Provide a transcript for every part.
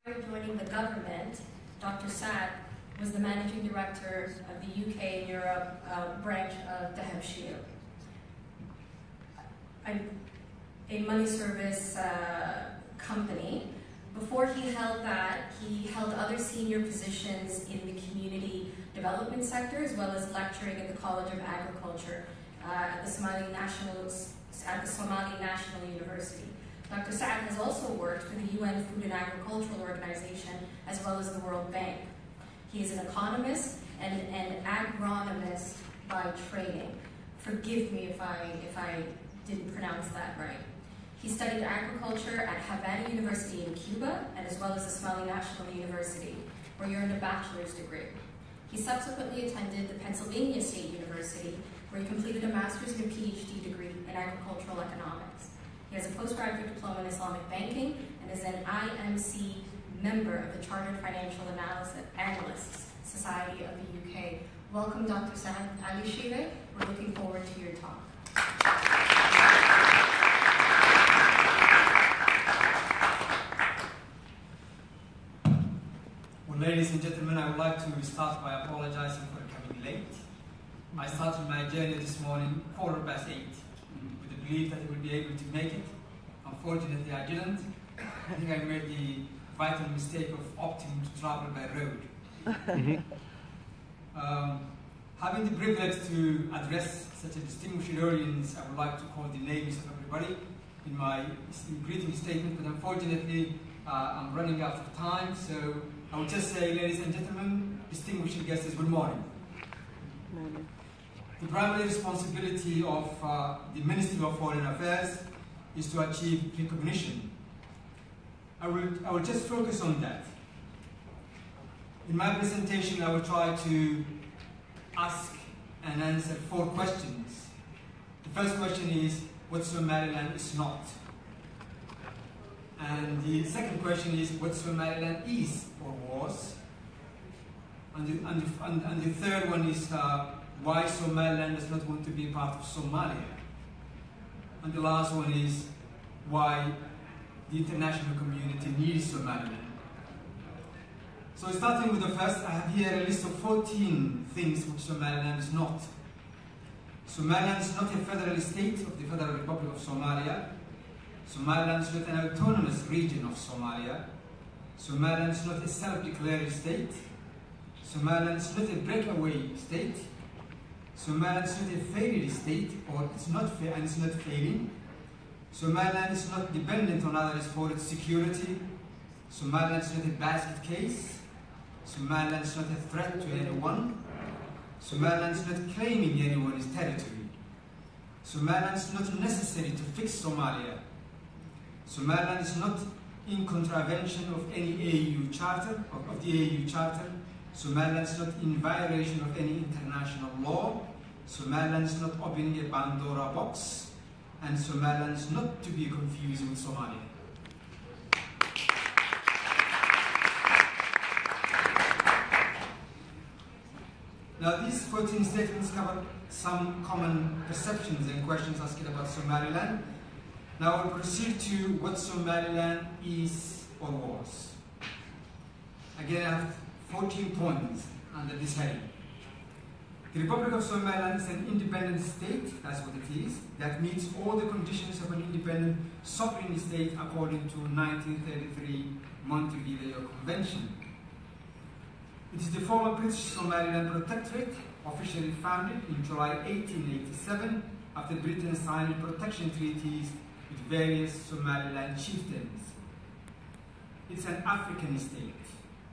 Joining the government, Dr. Saad was the managing director of the UK and Europe branch of the Hemshire, a money service company. Before he held that, he held other senior positions in the community development sector, as well as lecturing at the College of Agriculture at the Somali National University. Dr. Saad has also worked for the UN Food and Agricultural Organization, as well as the World Bank. He is an economist and an agronomist by training. Forgive me if I didn't pronounce that right. He studied agriculture at Havana University in Cuba, and as well as the Somali National University, where he earned a bachelor's degree. He subsequently attended the Pennsylvania State University, where he completed a master's and a PhD degree in agricultural economics. He has a postgraduate diploma in Islamic banking and is an IMC member of the Chartered Financial Analysts Society of the UK. Welcome, Dr. Saad Ali Shive. We're looking forward to your talk. Well, ladies and gentlemen, I would like to start by apologizing for coming late. I started my journey this morning 8:15. With the belief that I would be able to make it. Unfortunately, I didn't. I think I made the vital mistake of opting to travel by road. Having the privilege to address such a distinguished audience, I would like to call the names of everybody in my greeting statement, but unfortunately, I'm running out of time, so I will just say, ladies and gentlemen, distinguished guests, good morning. The primary responsibility of the Ministry of Foreign Affairs is to achieve recognition. I will just focus on that. In my presentation, I will try to ask and answer 4 questions. The first question is, what Somaliland is not? And the second question is, what Somaliland is or was? And the third one is, why Somaliland does not want to be part of Somalia. And the last one is why the international community needs Somaliland. So starting with the first, I have here a list of 14 things which Somaliland is not. Somaliland is not a federal state of the Federal Republic of Somalia. Somaliland is not an autonomous region of Somalia. Somaliland is not a self-declared state. Somaliland is not a breakaway state. Somaliland is not a failed state, or it's not and it's not failing. Somaliland is not dependent on others for its security. Somaliland is not a basket case. Somaliland is not a threat to anyone. Somaliland is not claiming anyone's territory. Somaliland is not necessary to fix Somalia. Somaliland is not in contravention of any AU charter, of the AU charter. Somaliland is not in violation of any international law. Somaliland is not opening a Pandora box. And Somaliland is not to be confused with Somalia. Now, these 14 statements cover some common perceptions and questions asked about Somaliland. Now, I will proceed to what Somaliland is or was. Again, I have 14 points under this heading. The Republic of Somaliland is an independent state, that's what it is, that meets all the conditions of an independent sovereign state according to 1933 Montevideo Convention. It is the former British Somaliland Protectorate, officially founded in July 1887 after Britain signed protection treaties with various Somaliland chieftains. It's an African state,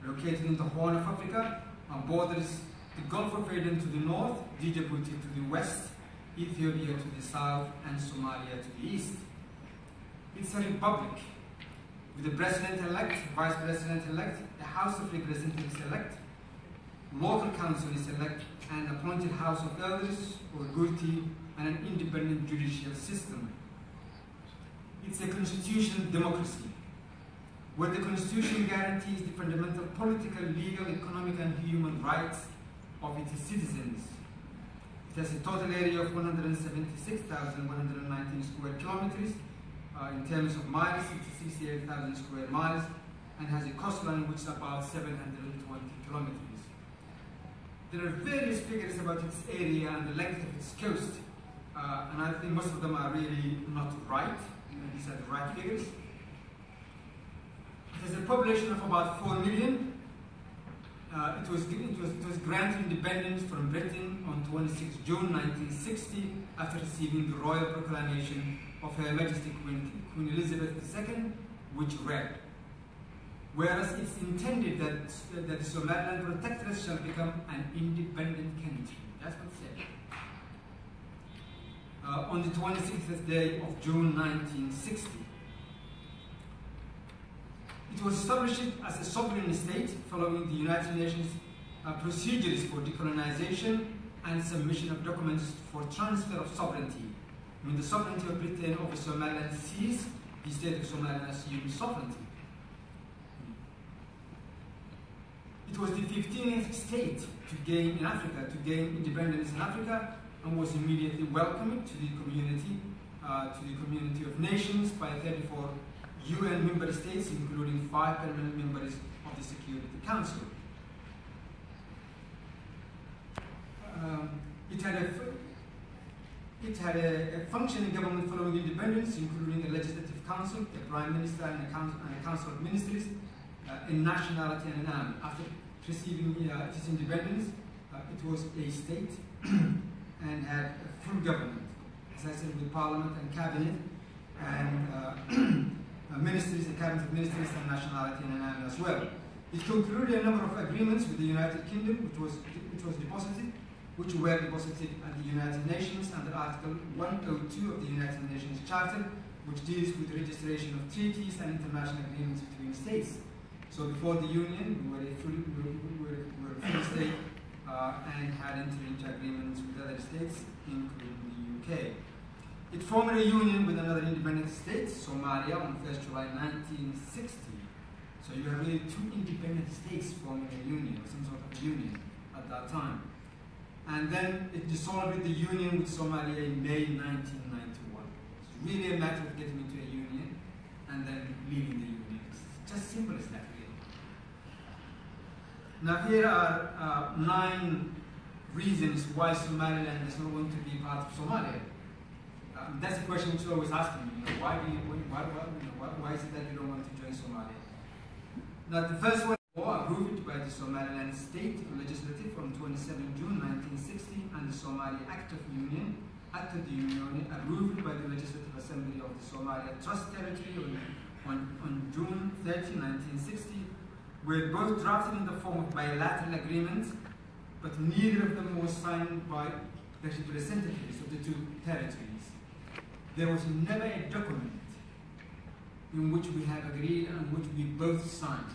located in the Horn of Africa, and borders the Gulf of Aden to the north, Djibouti to the west, Ethiopia to the south, and Somalia to the east. It's a republic, with the president-elect, vice president-elect, the House of Representatives-elect, local council-elect, and appointed House of Elders, or Gurti, and an independent judicial system. It's a constitutional democracy, where the Constitution guarantees the fundamental political, legal, economic, and human rights of its citizens. It has a total area of 176,119 square kilometers. In terms of miles, it's 68,000 square miles, and has a coastline which is about 720 kilometers. There are various figures about its area and the length of its coast, and I think most of them are really not right. These are the right figures. It has a population of about 4 million. It was granted independence from Britain on 26 June 1960 after receiving the royal proclamation of Her Majesty Queen Elizabeth II, which read, whereas it's intended that the Somaliland protectorate shall become an independent country. That's what it said. On the 26th day of June 1960. It was established as a sovereign state following the United Nations procedures for decolonization and submission of documents for transfer of sovereignty. When the sovereignty of Britain over Somaliland ceased, the state of Somaliland assumed sovereignty. It was the 15th state to gain independence in Africa, and was immediately welcomed to the community of nations by 34 UN member states, including 5 permanent members of the Security Council. It had a functioning government following independence, including a legislative council, a prime minister, and a council of ministers, a nationality, and an army. After receiving its independence, it was a state and had a full government, as I said, with parliament and cabinet, and ministries, a cabinet of ministers, and nationality, and an army as well. It concluded a number of agreements with the United Kingdom, which were deposited at the United Nations under Article 102 of the United Nations Charter, which deals with the registration of treaties and international agreements between states. So before the Union, we were a full state and had entered into agreements with other states, including the UK. It formed a union with another independent state, Somalia, on 1st July 1960. So you have really 2 independent states forming a union, some sort of union at that time. And then it dissolved the union with Somalia in May 1991. It's really a matter of getting into a union and then leaving the union. It's just simple as that, really. Now here are 9 reasons why Somaliland does not want to be part of Somalia. That's a question which is always asking me. Why is it that you don't want to join Somalia? Now the first one was approved by the Somaliland State Legislative on 27 June 1960, and the Somali Act of Union, approved by the Legislative Assembly of the Somalia Trust Territory on June 30, 1960, were both drafted in the form of bilateral agreements, but neither of them was signed by the representatives of the 2 territories. There was never a document in which we have agreed and which we both signed.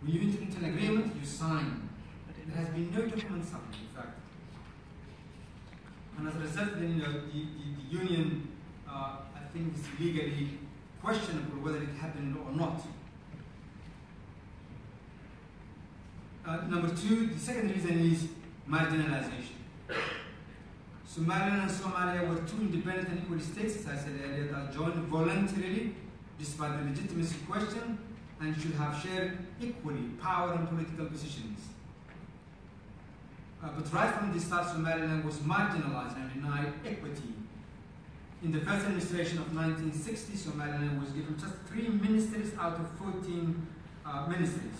When you enter into an agreement, you sign. There has been no document signed, in fact. And as a result, then, the union, I think, is legally questionable whether it happened or not. Number 2, the second reason is marginalization. Somaliland and Somalia were 2 independent and equal states, as I said earlier, that joined voluntarily despite the legitimacy question, and should have shared equally power and political positions. But right from the start, Somaliland was marginalized and denied equity. In the first administration of 1960, Somaliland was given just 3 ministers out of 14 ministers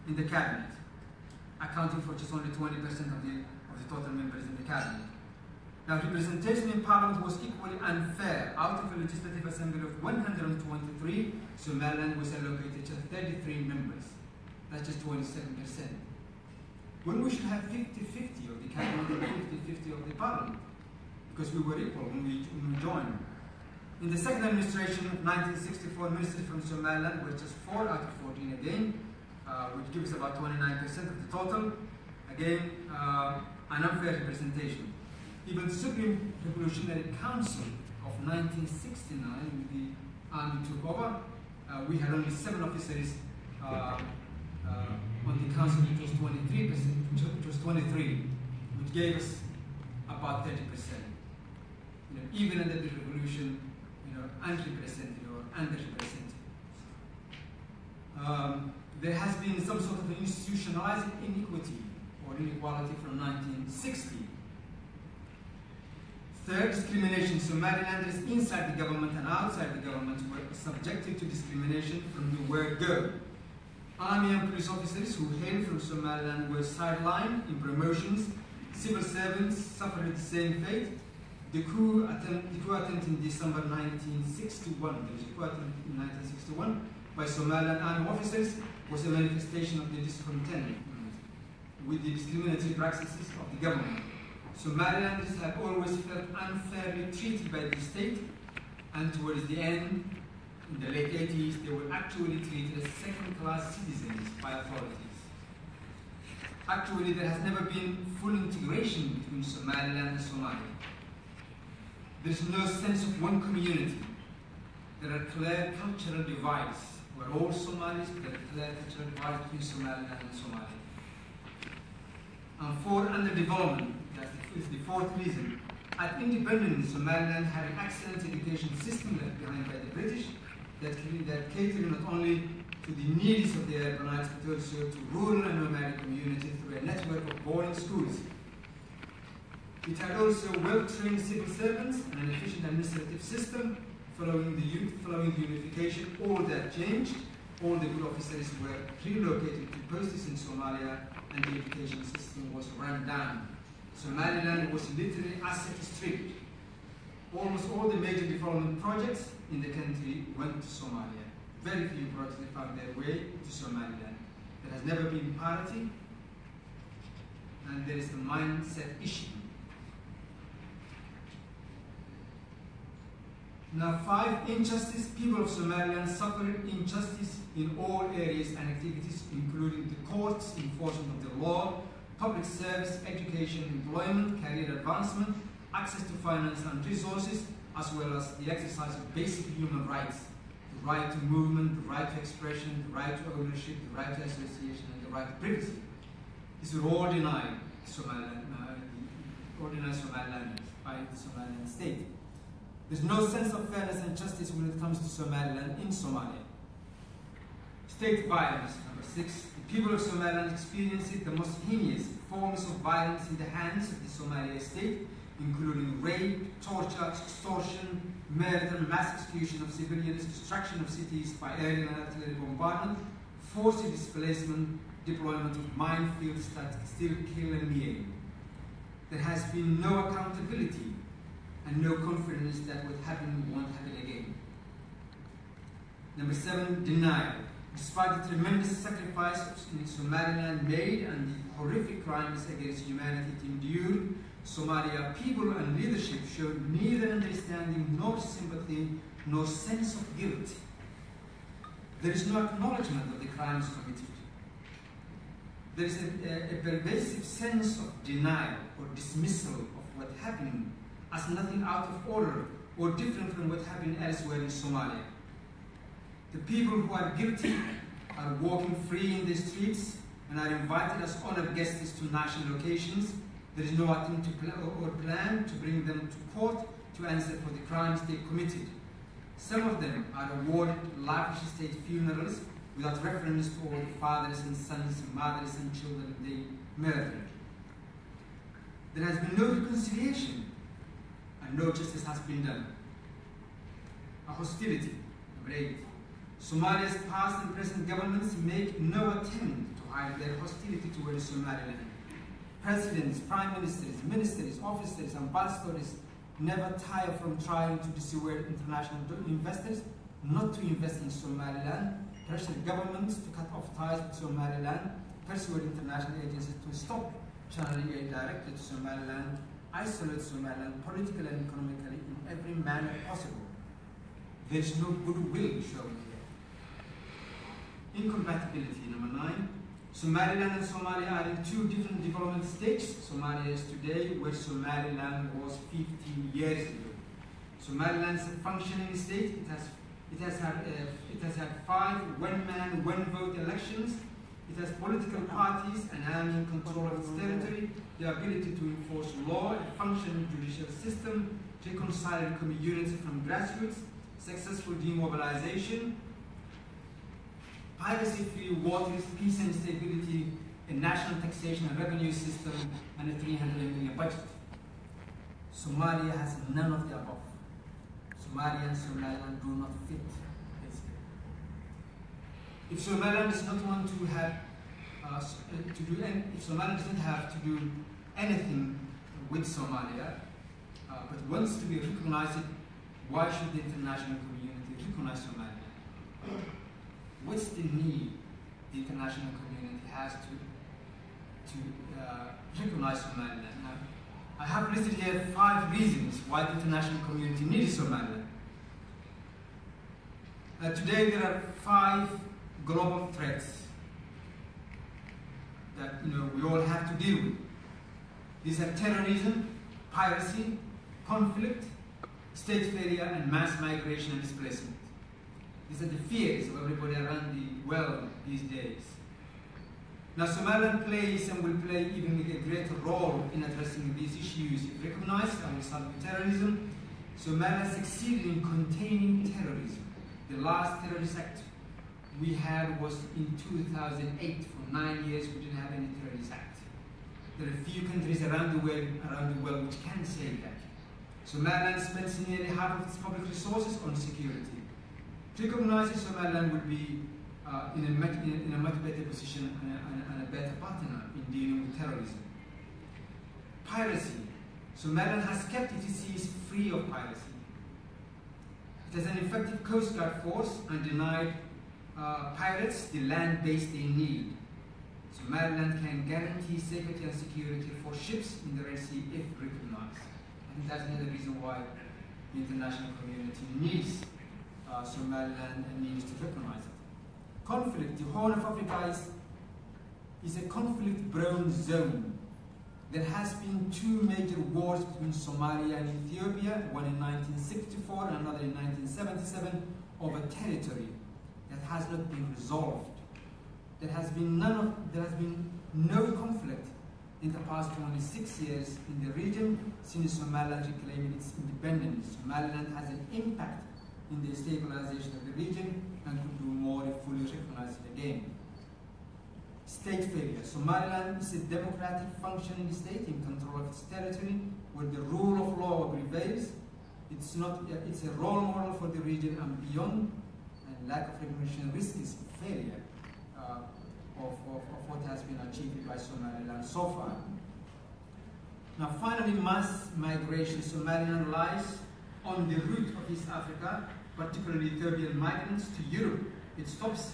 in the cabinet, accounting for just only 20% of the total members in the cabinet. Now, representation in parliament was equally unfair. Out of a legislative assembly of 123, Somaliland was allocated just 33 members. That's just 27%. When we should have 50-50 of the cabinet and 50-50 of the parliament, because we were equal when we joined. In the second administration of 1964, ministers from Somaliland were just 4 out of 14 again, which gives about 29% of the total. Again, an unfair representation. Even the Supreme Revolutionary Council of 1969, when the army took over, we had only 7 officers on the council, which was 23%, which was 23, which gave us about 30%. Even under the revolution, unrepresented or underrepresented. there has been some sort of institutionalized inequity or inequality from 1960. Third, discrimination. Somalilanders inside the government and outside the government were subjected to discrimination from the word go. Army and police officers who hail from Somaliland were sidelined in promotions. Civil servants suffered the same fate. The coup attempt in December 1961, there was a coup attempt in 1961 by Somaliland army officers, was a manifestation of the discontent with the discriminatory practices of the government. Somalilanders have always felt unfairly treated by the state, and towards the end, in the late 80s, they were actually treated as second-class citizens by authorities. Actually, there has never been full integration between Somaliland and Somalia. There is no sense of one community. There are clear cultural divides. We're all Somalis, but there are clear cultural divides between Somaliland and Somalia. And four, underdevelopment. That is the fourth reason. At independence, Somaliland had an excellent education system left behind by the British that catered not only to the needs of the urbanized, but also to rural and nomadic communities through a network of boarding schools. It had also well-trained civil servants and an efficient administrative system. Following the unification, all that changed. All the good officers were relocated to posts in Somalia, and the education system was run down. Somaliland was literally asset stripped. Almost all the major development projects in the country went to Somalia. Very few projects found their way to Somaliland. There has never been parity, and there is a mindset issue. Now, 5, injustice. People of Somaliland suffered injustice in all areas and activities, including the courts, enforcement of the law, public service, education, employment, career advancement, access to finance and resources, as well as the exercise of basic human rights, the right to movement, the right to expression, the right to ownership, the right to association, and the right to privacy. These were all denied Somaliland, the ordinary Somalilanders by the Somaliland state. There's no sense of fairness and justice when it comes to Somaliland in Somalia. State violence, number 6. The people of Somaliland experienced the most heinous forms of violence in the hands of the Somali state, including rape, torture, extortion, murder, mass execution of civilians, destruction of cities by aerial and artillery bombardment, forced displacement, deployment of minefields that still kill and maim. There has been no accountability and no confidence that what happened won't happen again. Number 7, denial. Despite the tremendous sacrifice Somaliland made and the horrific crimes against humanity it endured, Somalia people and leadership showed neither understanding nor sympathy nor sense of guilt. There is no acknowledgement of the crimes committed. There is a pervasive sense of denial or dismissal of what happened as nothing out of order or different from what happened elsewhere in Somalia. The people who are guilty are walking free in the streets and are invited as honored guests to national occasions. There is no attempt or plan to bring them to court to answer for the crimes they committed. Some of them are awarded lavish state funerals without reference to all the fathers and sons, mothers and children they murdered. There has been no reconciliation and no justice has been done. A hostility. Number 8. Somalia's past and present governments make no attempt to hide their hostility towards Somaliland. Presidents, prime ministers, ministers, officers, ambassadors never tire from trying to dissuade international investors not to invest in Somaliland, pressure governments to cut off ties with Somaliland, persuade international agencies to stop channeling aid directly to Somaliland, isolate Somaliland politically and economically in every manner possible. There is no goodwill shown here. Incompatibility, number 9. Somaliland and Somalia are in two different development stages. Somalia is today where Somaliland was 15 years ago. Somaliland is a functioning state. It has had 5 one-man, one-vote elections. It has political parties and army in control of its territory, the ability to enforce law, a functioning judicial system, reconciling community from grassroots, successful demobilization, piracy-free waters, peace and stability, a national taxation and revenue system, and a 300 million budget. Somalia has none of the above. Somalia and Somaliland do not fit, basically. If Somaliland does not want to have if Somaliland doesn't have to do anything with Somalia, but wants to be recognized, why should the international community recognize Somalia? What's the need the international community has to recognize Somaliland? I have listed here 5 reasons why the international community needs Somalia. Today there are 5 global threats that we all have to deal with. These are terrorism, piracy, conflict, state failure, and mass migration and displacement. These are the fears of everybody around the world these days. Now, Somaliland plays and will play even a greater role in addressing these issues if recognized. I will start with terrorism. Somaliland succeeded in containing terrorism. The last terrorist act we had was in 2008. For 9 years, we didn't have any terrorist act. There are a few countries around the world which can say that. Somaliland spends nearly half of its public resources on security. Recognizing Somaliland would be in a much better position and a better partner in dealing with terrorism. Piracy. Somaliland has kept its seas free of piracy. It has an effective Coast Guard force and denied pirates the land base they need. Somaliland can guarantee safety and security for ships in the Red Sea if recognized. I think that's another reason why the international community needs Somaliland and needs to recognize it. Conflict. The Horn of Africa is a conflict-prone zone. There has been 2 major wars between Somalia and Ethiopia, one in 1964 and another in 1977, over territory that has not been resolved. There has been no conflict in the past 26 years in the region since Somaliland reclaimed its independence. Somaliland has an impact in the stabilization of the region and could do more if fully recognized again. State failure. Somaliland is a democratic functioning state in control of its territory where the rule of law prevails. It's a role model for the region and beyond, and lack of recognition risks failure of what has been achieved by Somaliland so far. Now finally, mass migration. Somaliland lies on the route of East Africa, particularly Ethiopian migrants to Europe. It stops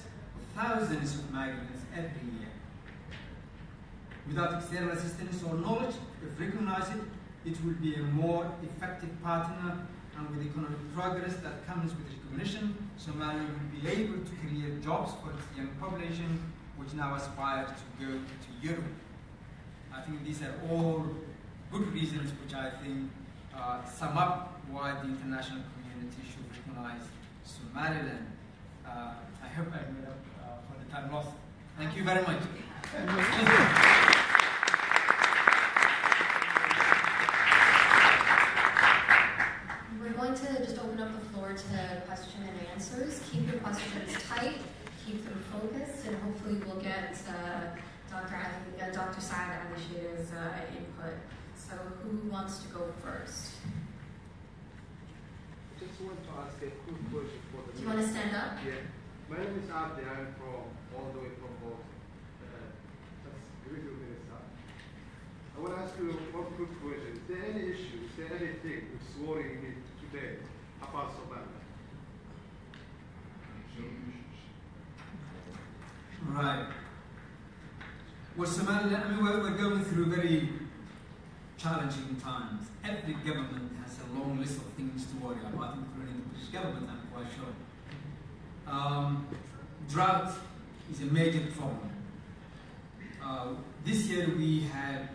thousands of migrants every year. Without external assistance or knowledge, if recognized, it will be a more effective partner, and with economic progress that comes with recognition, Somalia will be able to create jobs for its young population, which now aspire to go to Europe. I think these are all good reasons which I think sum up why the international community should recognize Somaliland. I hope I made up for the time lost. Thank you very much. We're going to just open up the floor to question and answers. Keep your questions tight, keep them focused, and hopefully we'll get Dr. Saad Alishir's input. So who wants to go first? I just want to ask a quick question for the. Do you want to stand up? Yeah. My name is Abdi. I'm from all the way from Boston. That's really Minnesota. I want to ask you one quick question. Is there any issue, is there anything which is worrying me today about Somalia? Right. Well, Somalia, I mean, we're going through very challenging times. Every government has a long list of things to worry about, including the British government, I'm quite sure. Drought is a major problem. This year we had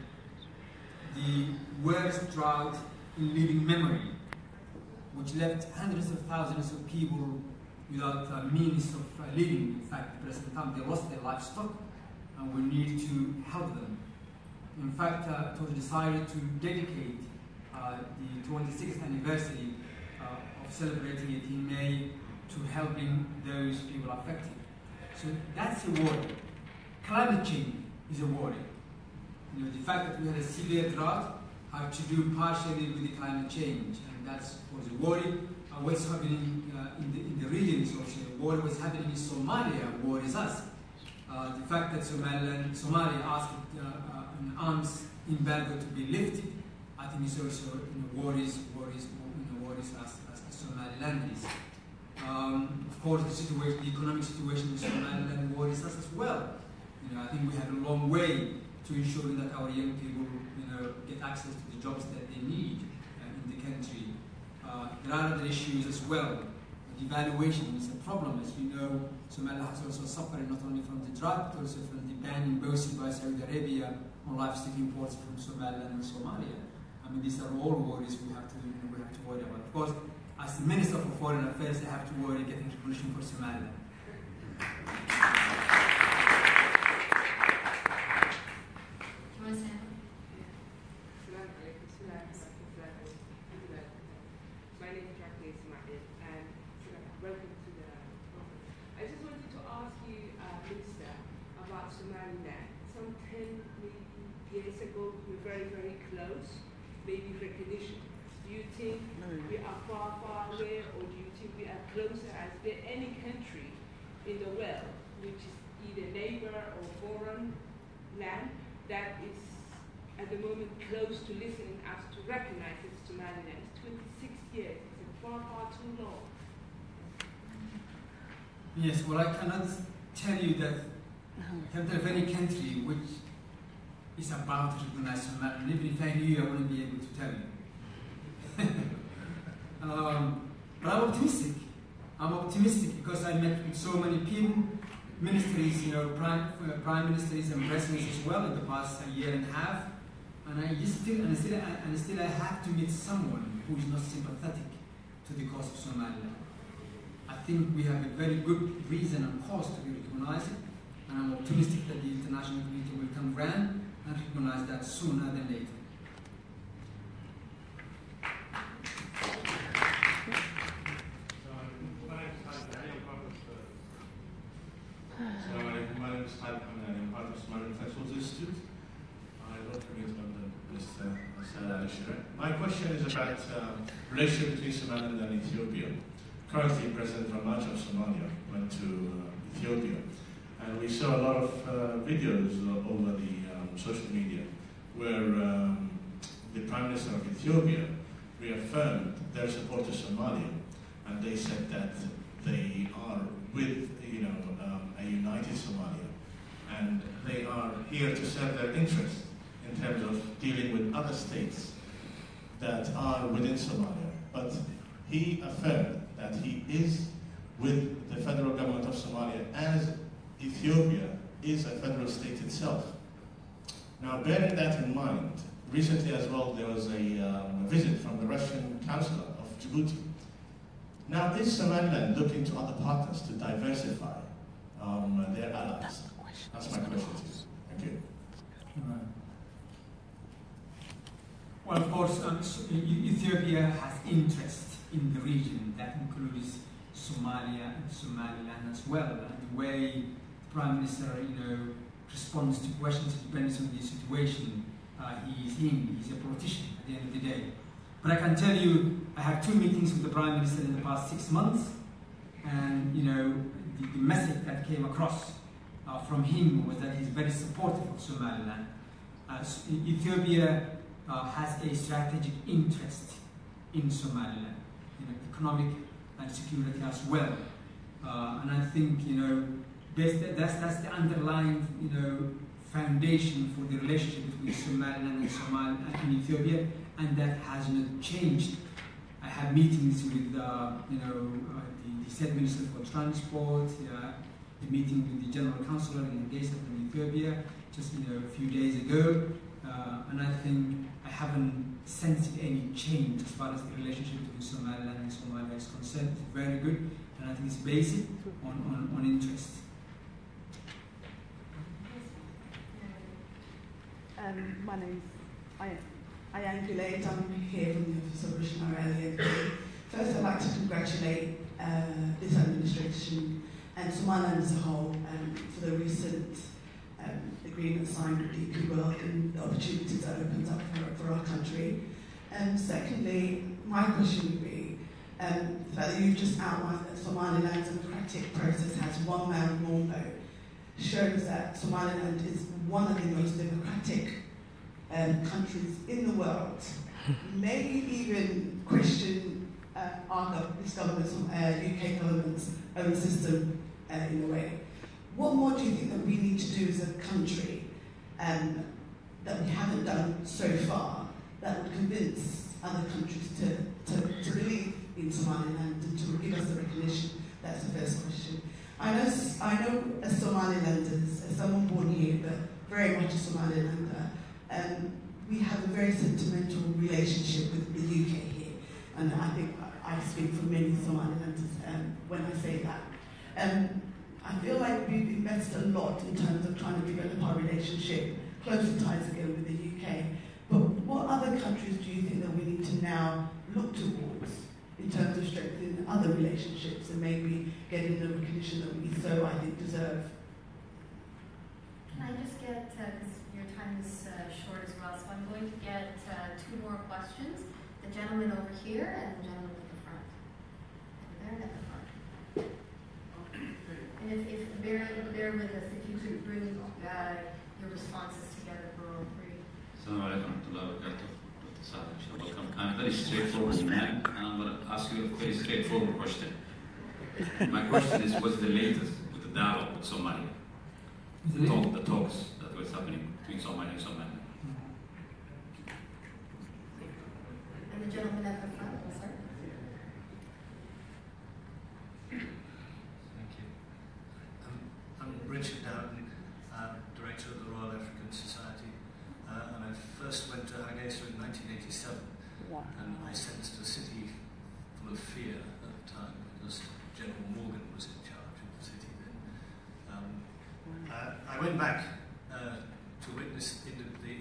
the worst drought in living memory, which left hundreds of thousands of people without means of living. In fact, at the present time, they lost their livestock, and we need to help them. In fact, it was decided to dedicate the 26th anniversary of celebrating it in May to helping those people affected. So that's a worry. Climate change is a worry. You know, the fact that we had a severe drought had to do partially with the climate change, and that was a worry. What's happening in the region is also a worry. What's happening in Somalia worries us. The fact that Somalia asked an arms embargo to be lifted, I think is also worries us as Somalilanders. Of course, the economic situation in Somaliland worries us as well. I think we have a long way to ensure that our young people, get access to the jobs that they need in the country. There are other issues as well. Devaluation is a problem, as we know. Somalia has also suffered not only from the drought, but also from the ban imposed by Saudi Arabia on livestock imports from Somaliland and Somalia. I mean, these are all worries we have to worry about. Of course, as the Minister for Foreign Affairs, I have to worry getting recognition for Somaliland. My name is Ismail, and welcome to the conference. I just wanted to ask you, Minister, about Somaliland. Some 10 years ago, we were very, very close, maybe recognition. Do you think we are far, far away, or do you think we are closer? Is there any country in the world which is either neighbor or foreign land that is at the moment close to listening us to recognize its Somaliland? It's 26 years. It's far, far too long. Yes, well, I cannot tell you that I can't tell of any country which is about to recognize Somaliland. Even if I knew, I wouldn't be able to tell you. But I'm optimistic. I'm optimistic because I met with so many people, ministries, prime ministers and presidents as well in the past year and a half. And still I have to meet someone who is not sympathetic to the cause of Somaliland. I think we have a very good reason and cause to be recognized, and I'm optimistic that the international community will come round and recognize that sooner than later. My name is Talib Hamdan. I'm part of Smart Intellectuals Institute. I work with Mr. Saad al-Shirek. My question is about relationship between Somaliland and Ethiopia. Currently, President Ramaj of Somalia went to Ethiopia, and we saw a lot of videos over the social media where the Prime Minister of Ethiopia reaffirmed their support to Somalia, and they said that they are with a united Somalia, and they are here to serve their interests in terms of dealing with other states that are within Somalia. But he affirmed that he is with the federal government of Somalia as Ethiopia is a federal state itself. Now, bearing that in mind, recently as well there was a visit from the Russian Chancellor of Djibouti. Now, is Somaliland looking to other partners to diversify their allies? That's my question to you. Thank you. Well, of course, Ethiopia has interest in the region. That includes Somalia and Somaliland as well. And the way the Prime Minister, responds to questions depends on the situation he is in. He's a politician at the end of the day. But I can tell you, I had 2 meetings with the Prime Minister in the past 6 months, and the message that came across from him was that he's very supportive of Somaliland. Ethiopia has a strategic interest in Somaliland, economic and security as well. And I think that's the underlying foundation for the relationship between Somaliland and Ethiopia, and that has not changed. I had meetings with the State Minister for Transport, the meeting with the General Counsellor in Ethiopia just a few days ago, and I think I haven't sensed any change as far as the relationship between Somaliland and Somalia is concerned. It's very good, and I think it's based on interest. My name is Ayan Gulade. I'm here from the Office of Missionary. First, I'd like to congratulate this administration and Somaliland as a whole for the recent agreement signed with DP World and the opportunities that opens up for our country. Secondly, my question would be, the fact that you've just outlined that Somaliland's democratic process has one man, one vote, shows that Somaliland is one of the most democratic countries in the world. Maybe even question this government's, UK government's own system in a way. What more do you think that we need to do as a country that we haven't done so far that would convince other countries to believe in Somaliland and to give us the recognition? That's the first question. I know as Somalilanders, as someone born here, but very much a Somalilander, we have a very sentimental relationship with the UK here, and I think I speak for many Somalilanders when I say that. I feel like we've invested a lot in terms of trying to develop our relationship, closer ties again with the UK. But what other countries do you think that we need to now look towards in terms of strengthening other relationships and maybe getting the recognition that we so, I think, deserve? Can I just get, because your time is short as well, so I'm going to get 2 more questions. The gentleman over here and the gentleman at the front. Over there and at the front. And if bear with us, if you could bring your responses together for all 3. Assalamu alaikum wa rahmatullahi wa barakatuh. Dr. Samatar, welcome. I'm a very straightforward man, and I'm going to ask you a very straightforward question. My question is, what's the latest with the dialogue with Somalia? The talks that was happening between Somalia and Somalia. And the gentleman at the front, sir. Thank you. I'm Richard Dowden, Director of the Royal African Society, and I first went to Hargeisa in 1987, and I sensed a city full of fear at the time because General Morgan was in charge of the city then. I went back to witness the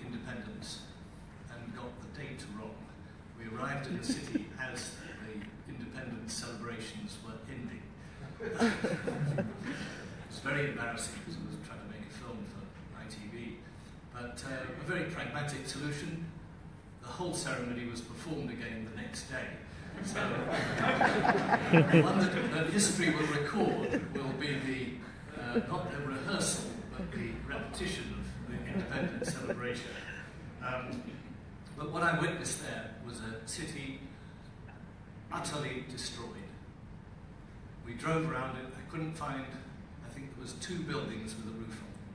independence and got the date wrong. We arrived in the city as the independence celebrations were ending. It was very embarrassing because I was trying to make a film for ITV, but a very pragmatic solution. The whole ceremony was performed again the next day. So the one that history will record will be the not the rehearsal, but the repetition of the independence celebration. But what I witnessed there was a city utterly destroyed. We drove around it. I couldn't find, I think there was 2 buildings with a roof on them.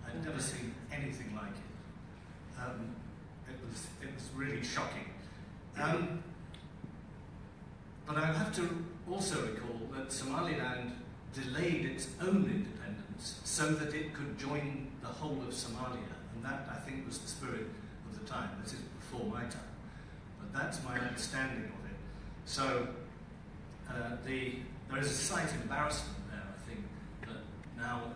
I'd never seen anything like it. It was really shocking. But I have to also recall that Somaliland delayed its own independence so that it could join the whole of Somalia, and that, I think, was the spirit of the time. This is before my time, but that's my understanding of it. So there is a slight embarrassment there, I think, that now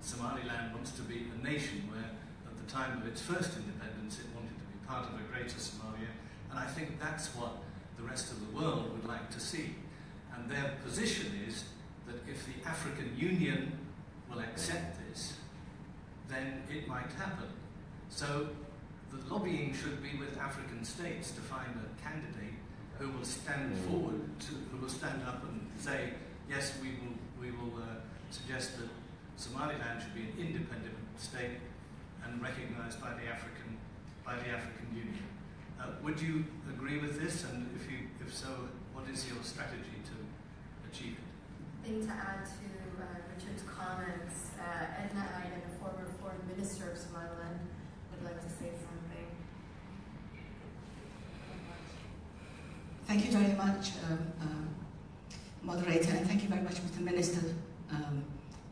Somaliland wants to be a nation where, at the time of its first independence, it wanted to be part of a greater Somalia, and I think that's what the rest of the world would like to see. And their position is that if the African Union will accept this, then it might happen. So the lobbying should be with African states to find a candidate who will stand forward, who will stand up and say, yes, we will suggest that Somaliland should be an independent state and recognised by the African Union. Would you agree with this? And if so, what is your strategy to achieve it? I think to add to Richard's comments, Edna Iden, the former Foreign Minister of Somaliland, would like to say something. Thank you very much, moderator, and thank you very much, Mr. Minister.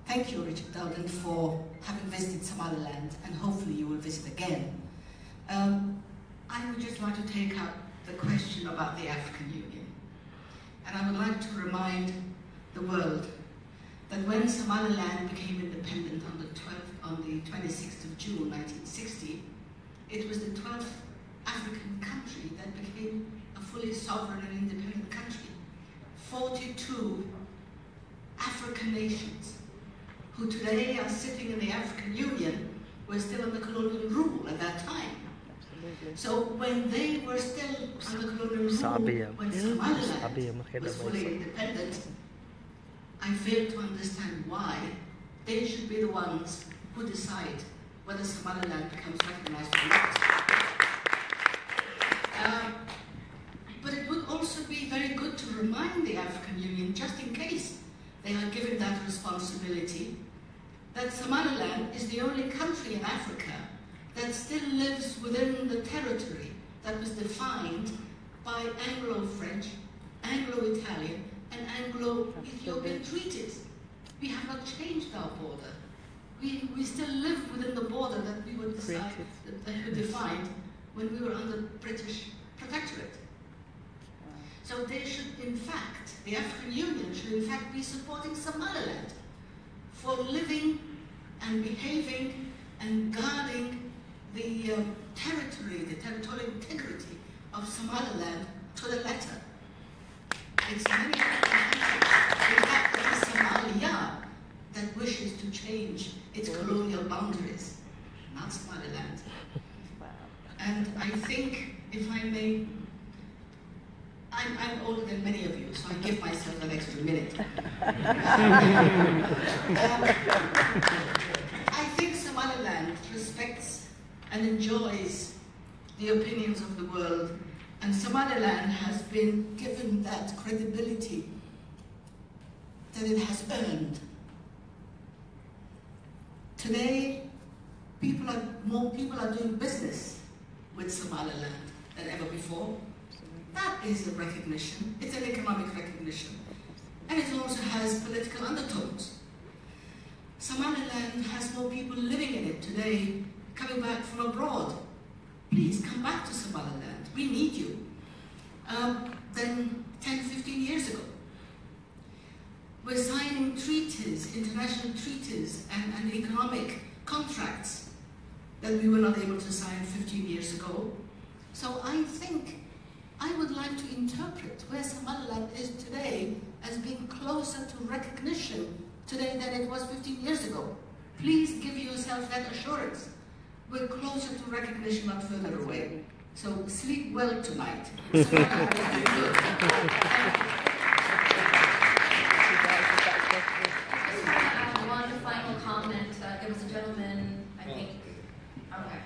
Thank you, Richard Dowden, for having visited Somaliland, and hopefully you will visit again. I would just like to take up the question about the African Union. And I would like to remind the world that when Somaliland became independent on the 26th of June 1960, it was the 12th African country that became a fully sovereign and independent country. 42 African nations who today are sitting in the African Union were still under colonial rule at that time. So when they were still under colonial rule, when Somaliland was fully independent, I fail to understand why they should be the ones who decide whether Somaliland becomes recognized or not. But it would also be very good to remind the African Union, just in case they are given that responsibility, that Somaliland is the only country in Africa that still lives within the territory that was defined by Anglo-French, Anglo-Italian, and Anglo-Ethiopian treaties. We have not changed our border. We still live within the border that we were defined when we were under British protectorate. So they should, in fact, the African Union should in fact be supporting Somaliland for living and behaving and guarding the territory, the territorial integrity of Somaliland to the letter. It's many countries, in fact, it is Somalia that wishes to change its colonial boundaries, not Somaliland. And I think, if I may, I'm older than many of you, so I give myself an extra minute. I think Somaliland respects and enjoys the opinions of the world, and Somaliland has been given that credibility that it has earned. Today, more people are doing business with Somaliland than ever before. That is a recognition. It's an economic recognition. And it also has political undertones. Somaliland has more people living in it today, coming back from abroad. Please come back to Somaliland. We need you. Than 10, 15 years ago. We're signing treaties, international treaties, and economic contracts that we were not able to sign 15 years ago. So I think I would like to interpret where Somaliland is today as being closer to recognition today than it was 15 years ago. Please give yourself that assurance. We're closer to recognition, not further away. So sleep well tonight. Somaliland is doing good. One final comment. There was a gentleman, I think. Okay.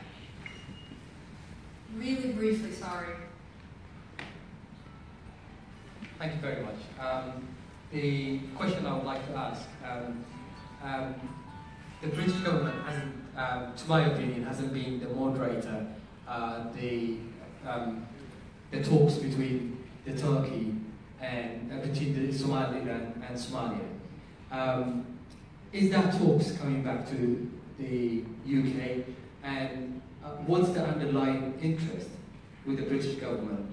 Really briefly, sorry. Thank you very much. The question I would like to ask, the British government hasn't, to my opinion, hasn't been the moderator, the talks between the Turkey and between the Somaliland and Somalia. Is that talks coming back to the UK, and what's the underlying interest with the British government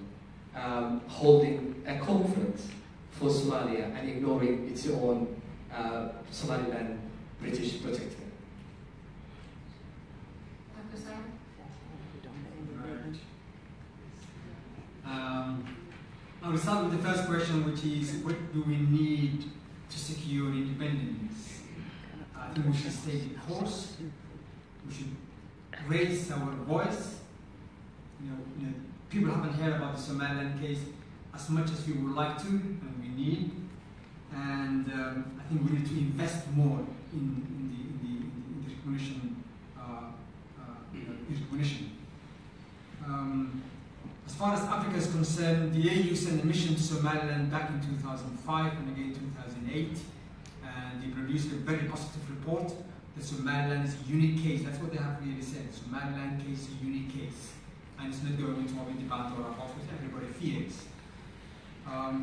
holding a conference for Somalia and ignoring its own Somaliland British protectorate? I will start with the first question, which is, what do we need to secure independence? I think we should stay the course. We should raise our voice. People haven't heard about the Somaliland case as much as we would like to and we need. And I think we need to invest more in the recognition. As far as Africa is concerned, the AU sent a mission to Somaliland back in 2005 and again 2008, and they produced a very positive report that Somaliland is a unique case. That's what they have really said. Somaliland case is a unique case, and it's not going into a debate or about what everybody fears.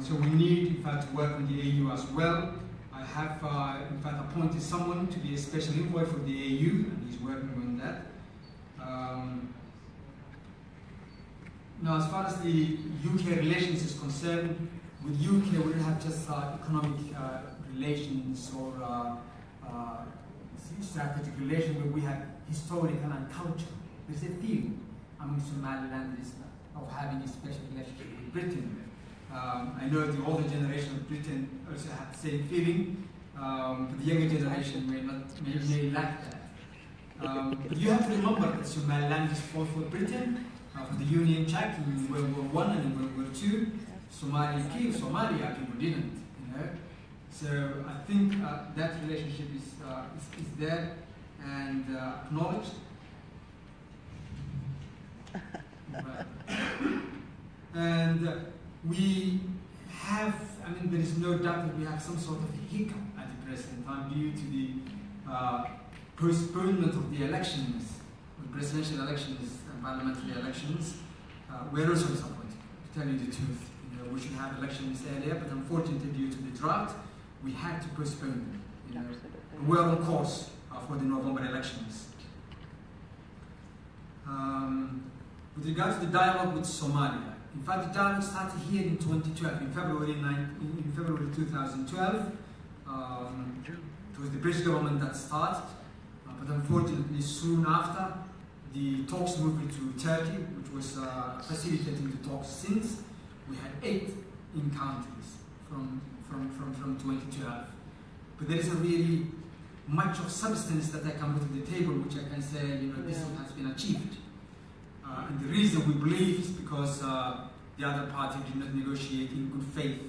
So we need, in fact, to work on the AU as well. I have, in fact, appointed someone to be a special envoy for the AU, and he's working on that. Now, as far as the UK relations is concerned, with UK we don't have just economic relations or strategic relations, but we have historical and cultural. There's a feeling among Somalilanders of having a special relationship with Britain. I know the older generation of Britain also have the same feeling. but the younger generation may lack that. But you have to remember that Somaliland is fought for Britain, for the Union Jack in World War I and in World War II. Somalia people didn't, you know. So I think that relationship is there and acknowledged. And we have, I mean, there is no doubt that we have some sort of hiccup at the present time due to the postponement of the elections, the presidential elections and parliamentary elections. We're also disappointed, to tell you the truth. You know, we should have elections earlier, but unfortunately, due to the drought, we had to postpone them. You know, we're on course for the November elections. With regard to the dialogue with Somalia, in fact, the dialogue started here in 2012, in February 2012. It was the British government that started, but unfortunately, soon after, the talks moved to Turkey, which was facilitating the talks since. We had 8 encounters from 2012. But there isn't really much of substance that I can put to the table, which I can say, you know, this one has been achieved. And the reason we believe is because the other party did not negotiate in good faith.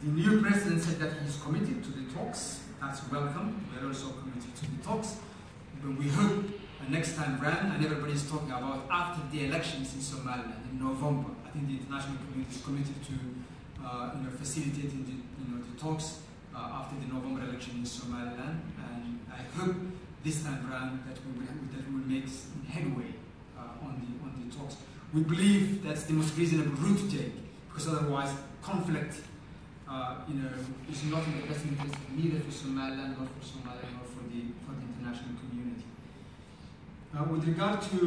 The new president said that he's committed to the talks. That's welcome. We're also committed to the talks. But we hope next time round, and everybody's talking about after the elections in Somaliland in November. I think the international community is committed to facilitating the talks after the November election in Somaliland. And I hope this time round that we will make headway on the talks. We believe that's the most reasonable route to take, because otherwise conflict is not in the best interest neither for Somaliland, nor for Somalia, nor for the international community. With regard to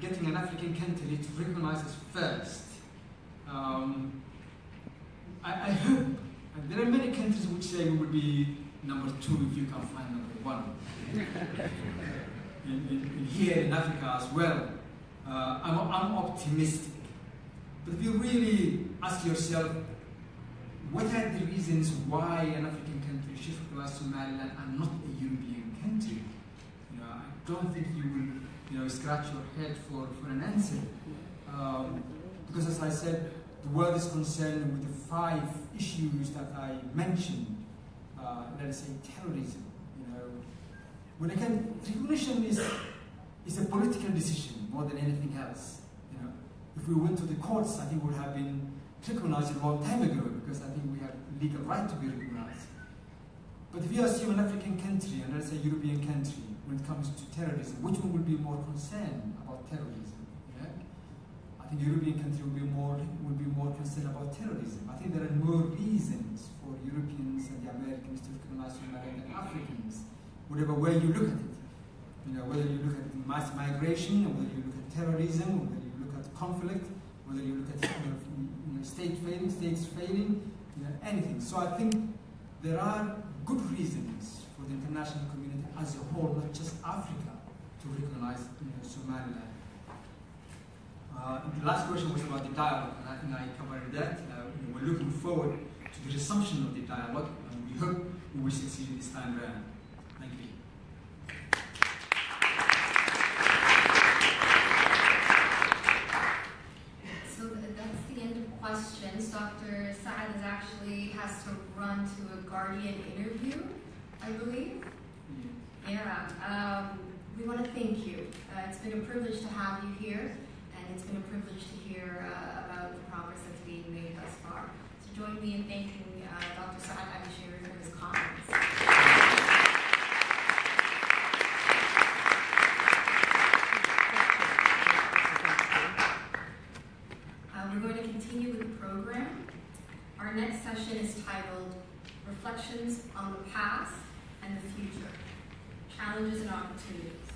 getting an African country to recognize us first, I hope, and there are many countries which say we will be number 2 if you can find number 1. Here in Africa as well, I'm optimistic. But if you really ask yourself, what are the reasons why an African country should recognize Somaliland and not a European country? I don't think you will, scratch your head for an answer. Because as I said, the world is concerned with the 5 issues that I mentioned. Let us say terrorism. When again, recognition is a political decision more than anything else. If we went to the courts, I think we would have been recognized a long time ago, because I think we have legal right to be recognized. But if you assume an African country and let's say a European country, when it comes to terrorism, which one will be more concerned about terrorism? I think the European country will be more concerned about terrorism. I think there are more reasons for Europeans and the Americans to recognize Somalia than Africans, whatever way you look at it. Whether you look at mass migration, or whether you look at terrorism, or whether you look at conflict, whether you look at states failing, anything. So I think there are good reasons for the international community as a whole, not just Africa, to recognize Somaliland. The last question was about the dialogue, and I think I covered that. We're looking forward to the resumption of the dialogue, and we hope we will succeed this time around. Thank you. So that's the end of questions. Dr. Saad has to run to a Guardian interview, I believe. Yeah. We want to thank you. It's been a privilege to have you here, and it's been a privilege to hear about the progress that's being made thus far. So join me in thanking Dr. Saad for his comments. We're going to continue with the program. Our next session is titled Reflections on the Past and the Future, Challenges and Opportunities.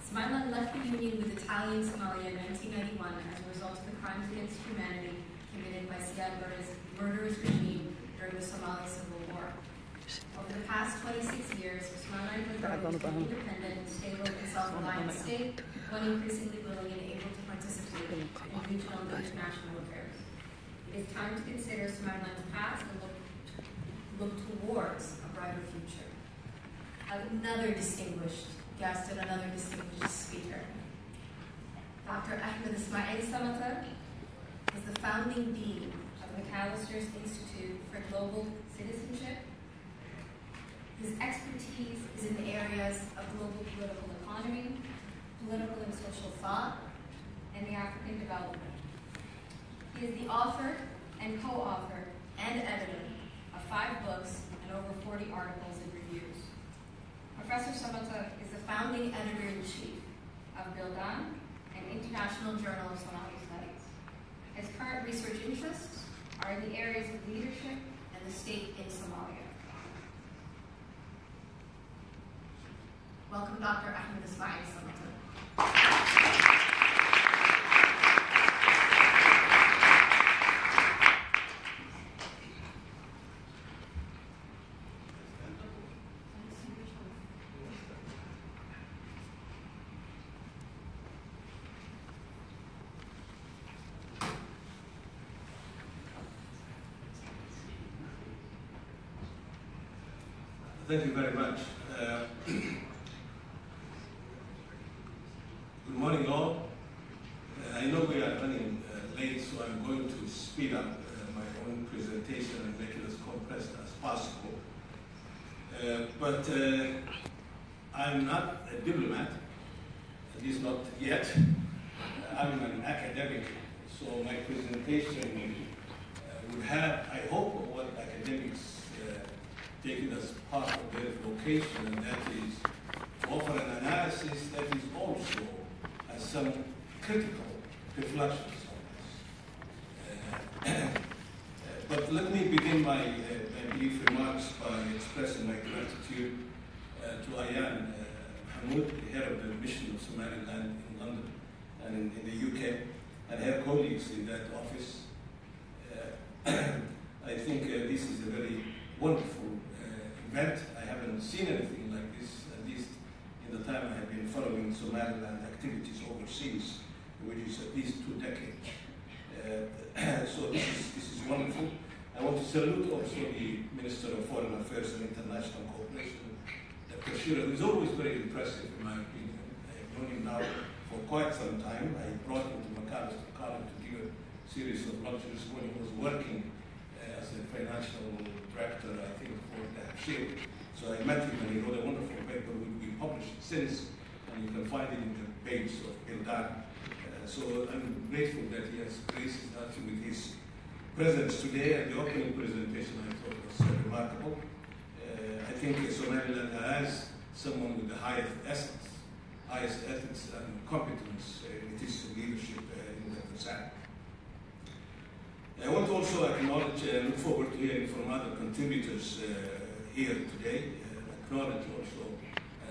Somaliland left the Union with Italian Somalia in 1991 as a result of the crimes against humanity committed by Siad Barre's murderous regime during the Somali Civil War. Over the past 26 years, Somaliland has grown into an independent, stable, and self-reliant state, one increasingly willing and able to participate in regional and international affairs. It is time to consider Somaliland's past and look look towards a brighter future. Another distinguished guest and another distinguished speaker. Dr. Ahmed Ismail Samatar is the founding dean of McAllister's Institute for Global Citizenship. His expertise is in the areas of global political economy, political and social thought, and the African development. He is the author and co-author and editor of 5 books and over 40 articles and reviews. Professor Samatar is the founding editor-in-chief of Bildan, an international journal of Somali studies. His current research interests are in the areas of leadership and the state in Somalia. Welcome, Dr. Ahmed Ismail Samatar. Thank you very much. Good morning, all. I know we are running late, so I'm going to speed up my own presentation and make it as compressed as possible. But I'm not a diplomat, at least not yet. I'm an academic, so my presentation would have, I hope, what academics take it as part of their vocation, and that is to offer an analysis that is also has some critical reflections on this. But let me begin my brief remarks by expressing my gratitude to Ayan Hamoud, the head of the mission of Somaliland in London and in the UK, and her colleagues in that office. I think this is a very wonderful event. I haven't seen anything like this, at least in the time I have been following Somaliland activities overseas, which is at least 2 decades. So this is wonderful. I want to salute also the Minister of Foreign Affairs and International Cooperation, Dr. Shira, who is always very impressive in my opinion. I have known him now for quite some time. I brought him to McAllister College to give a series of lectures when he was working as a financial director, I think, for that ship. So I met him and he wrote a wonderful paper which will be published since, and you can find it in the page of Bildan. So I'm grateful that he has graced us with his presence today, and the opening presentation I thought was remarkable. I think Somaliland has someone with the highest ethics and competence in its leadership in the Pacific. I want to also acknowledge and look forward to hearing from other contributors here today. Acknowledge also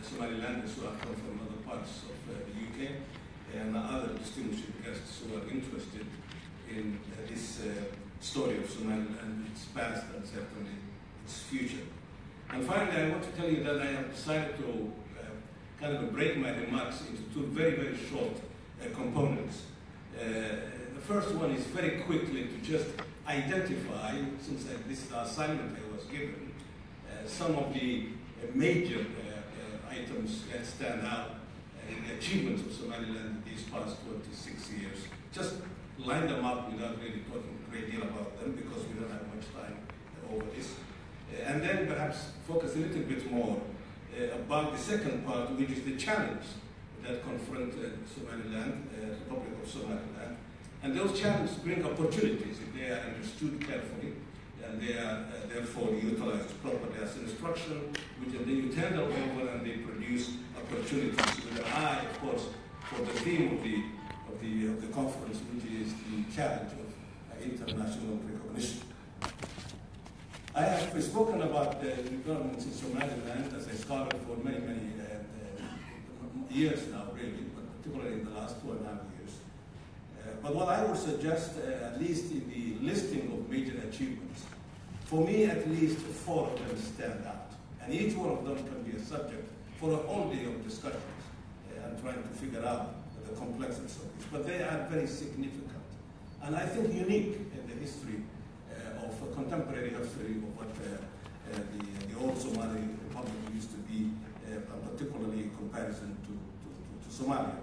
Somalilanders who have come from other parts of the UK and other distinguished guests who are interested in this story of Somaliland, its past and certainly its future. And finally, I want to tell you that I have decided to kind of break my remarks into 2 very, very short components. The first one is very quickly to just identify, since this is the assignment I was given, some of the major items that stand out in the achievements of Somaliland in these past 26 years. Just line them up without really talking a great deal about them because we don't have much time over this. And then perhaps focus a little bit more about the second part, which is the challenge that confront Somaliland, the Republic of Somaliland. And those challenges bring opportunities if they are understood carefully, and they are therefore utilized properly as instruction, which then you turn them over and they produce opportunities with an eye, of course, for the theme of the conference, which is the challenge of international recognition. I have spoken about the developments in Somaliland as a scholar for many, many years now, really, but particularly in the last 2.5 years. But what I would suggest, at least in the listing of major achievements, for me at least 4 of them stand out. And each one of them can be a subject for a whole day of discussions and trying to figure out the complexities of this. But they are very significant. And I think unique in the history of contemporary history of what the old Somali Republic used to be, particularly in comparison to Somalia.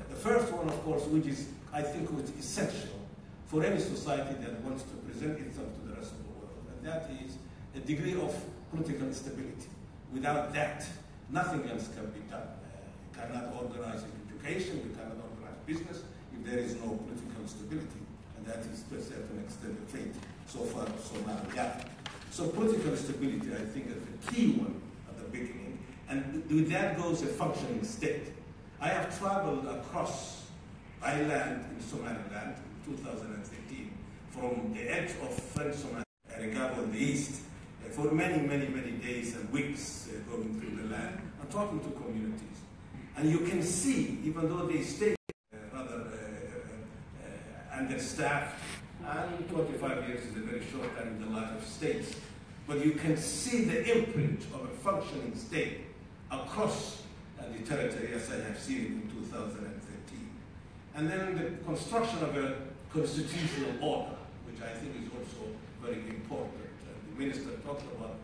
The first one, of course, which is, I think, which is essential for any society that wants to present itself to the rest of the world, and that is a degree of political stability. Without that, nothing else can be done. You cannot organize education, you cannot organize business if there is no political stability, and that is to a certain extent the fate so far of Somalia. So political stability, I think, is the key one at the beginning, and with that goes a functioning state. I have traveled across island in Somaliland in 2015 from the edge of French Somalia, Regabo in the east, for many days and weeks going through the land and talking to communities. And you can see, even though they stay rather understaffed, and 25 years is a very short time in the life of states, but you can see the imprint of a functioning state across the territory as I have seen it in 2013. And then the construction of a constitutional order, which I think is also very important. The minister talked about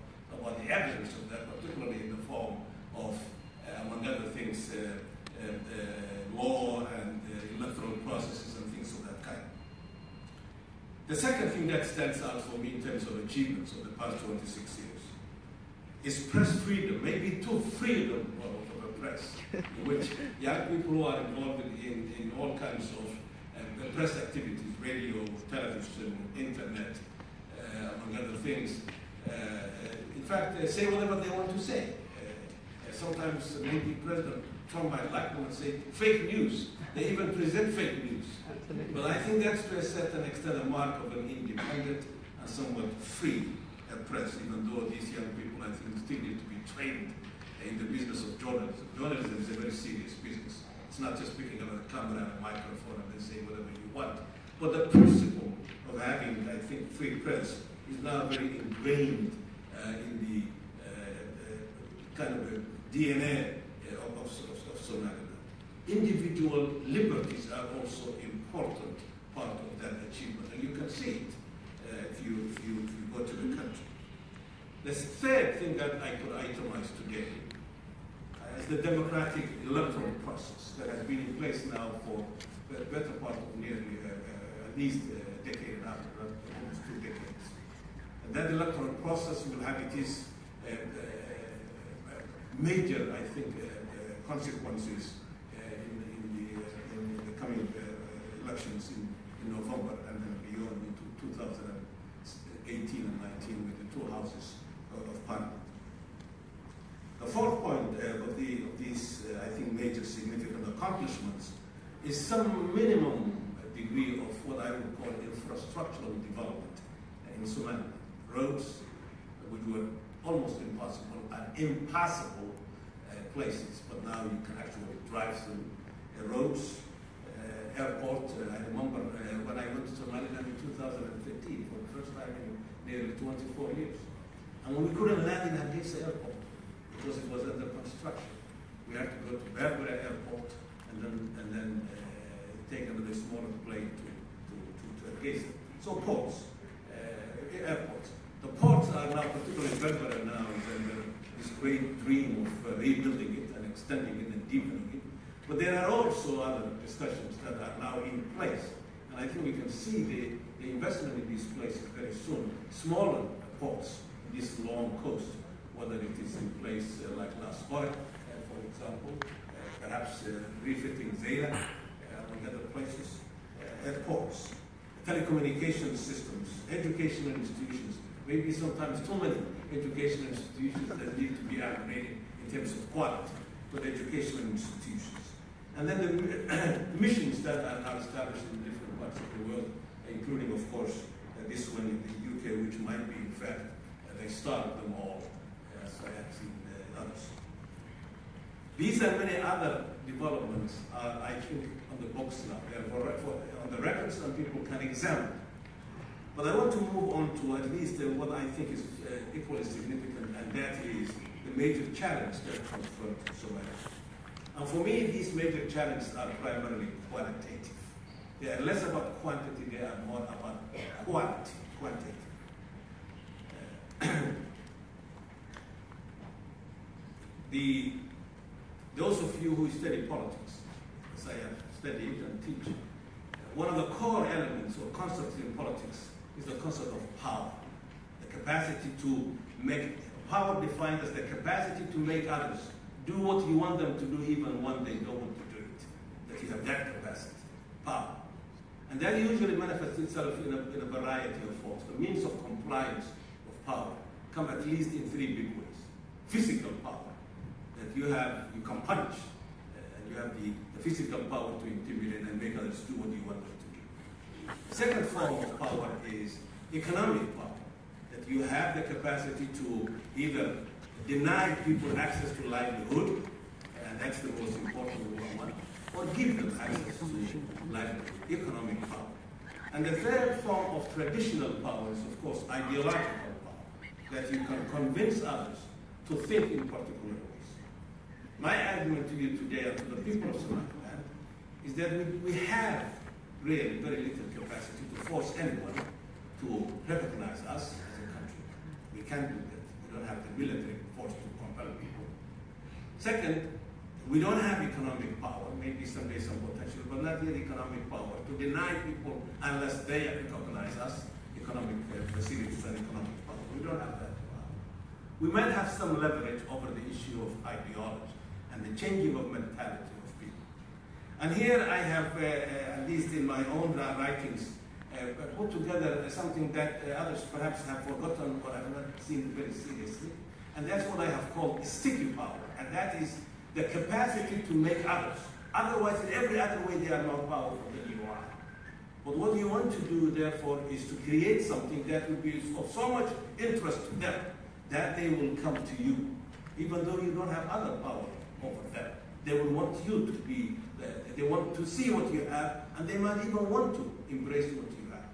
the evidence of that, particularly in the form of, among other things, law and electoral processes and things of that kind. The second thing that stands out for me in terms of achievements of the past 26 years is press freedom, maybe too freedom of a press, in which young people who are involved in all kinds of press activities, radio, television, internet, among other things, in fact, say whatever they want to say. Sometimes maybe President Trump might like them and say fake news. They even present fake news. Absolutely. But I think that's to a certain extent a mark of an independent and somewhat free press, even though these young people, I think, still need to be trained in the business of journalism. Journalism is a very serious business. It's not just picking up a camera and a microphone and then saying whatever you want. But the principle of having, I think, free press is now very ingrained in the kind of a DNA of Somaliland. Individual liberties are also important part of that achievement, and you can see it if you go to the country. The third thing that I could itemize today is the democratic electoral process that has been in place now for the better part of nearly at least a decade and a half, almost 2 decades. And that electoral process will have its major, I think, consequences in the coming elections in November and then beyond into 2018 and 19 with the 2 houses of Parliament. The fourth point of these, I think, major significant accomplishments is some minimum degree of what I would call infrastructural development in Somaliland. Roads, which were almost impossible, and impassable places, but now you can actually drive through roads, airport. I remember when I went to Somaliland in 2015 for the first time in nearly 24 years. And when we couldn't land in Hargeisa airport because it was under construction, we had to go to Berbera airport and then take another smaller plane to Hargeisa. So ports, airports. The ports are now, particularly Berbera now, is under this great dream of rebuilding it and extending it and deepening it. But there are also other discussions that are now in place. And I think we can see the investment in these places very soon. Smaller ports, this long coast, whether it is in place like Las Oret, for example, perhaps refitting Zeta, among other places, airports, telecommunication systems, educational institutions, maybe sometimes too many educational institutions that need to be upgraded in terms of quality, but educational institutions. And then the missions that are now established in different parts of the world, including, of course, this one in the UK, which might be, in fact, they started them all, as I have seen others. These and many other developments are, I think, on the books now. They are on the records and people can examine. But I want to move on to at least what I think is equally significant, and that is the major challenge that confronts Somalia. And for me, these major challenges are primarily qualitative. They are less about quantity, they are more about quality, quantity. those of you who study politics, as I have studied and teach, one of the core elements or concepts in politics is the concept of power. The capacity to make, power defined as the capacity to make others do what you want them to do even when they don't want to do it. That you have that capacity, power. And that usually manifests itself in a variety of forms. The means of compliance of power come at least in three big ways. Physical power, that you can punch, and you have the physical power to intimidate and make others do what you want them to do. The second form of power is economic power, that you have the capacity to either deny people access to livelihood, and that's the most important one, or give them access to livelihood, economic power. And the third form of traditional power is, of course, ideological power, that you can convince others to think in particular ways. My argument to you today and to the people of Somaliland is that we have really very little capacity to force anyone to recognize us as a country. We can't do that. We don't have the military force to compel people. Second, we don't have economic power, maybe someday some potential, but not yet economic power to deny people unless they recognize us, economic facilities and economic power. We don't have that power. We might have some leverage over the issue of ideology and the changing of mentality of people. And here I have, at least in my own writings, put together something that others perhaps have forgotten or have not seen very seriously. And that's what I have called sticky power. And that is the capacity to make others. Otherwise, in every other way, they are more powerful than you are. But what you want to do, therefore, is to create something that will be of so much interest to them that they will come to you, even though you don't have other power over them. They will want you to be, they want to see what you have, and they might even want to embrace what you have.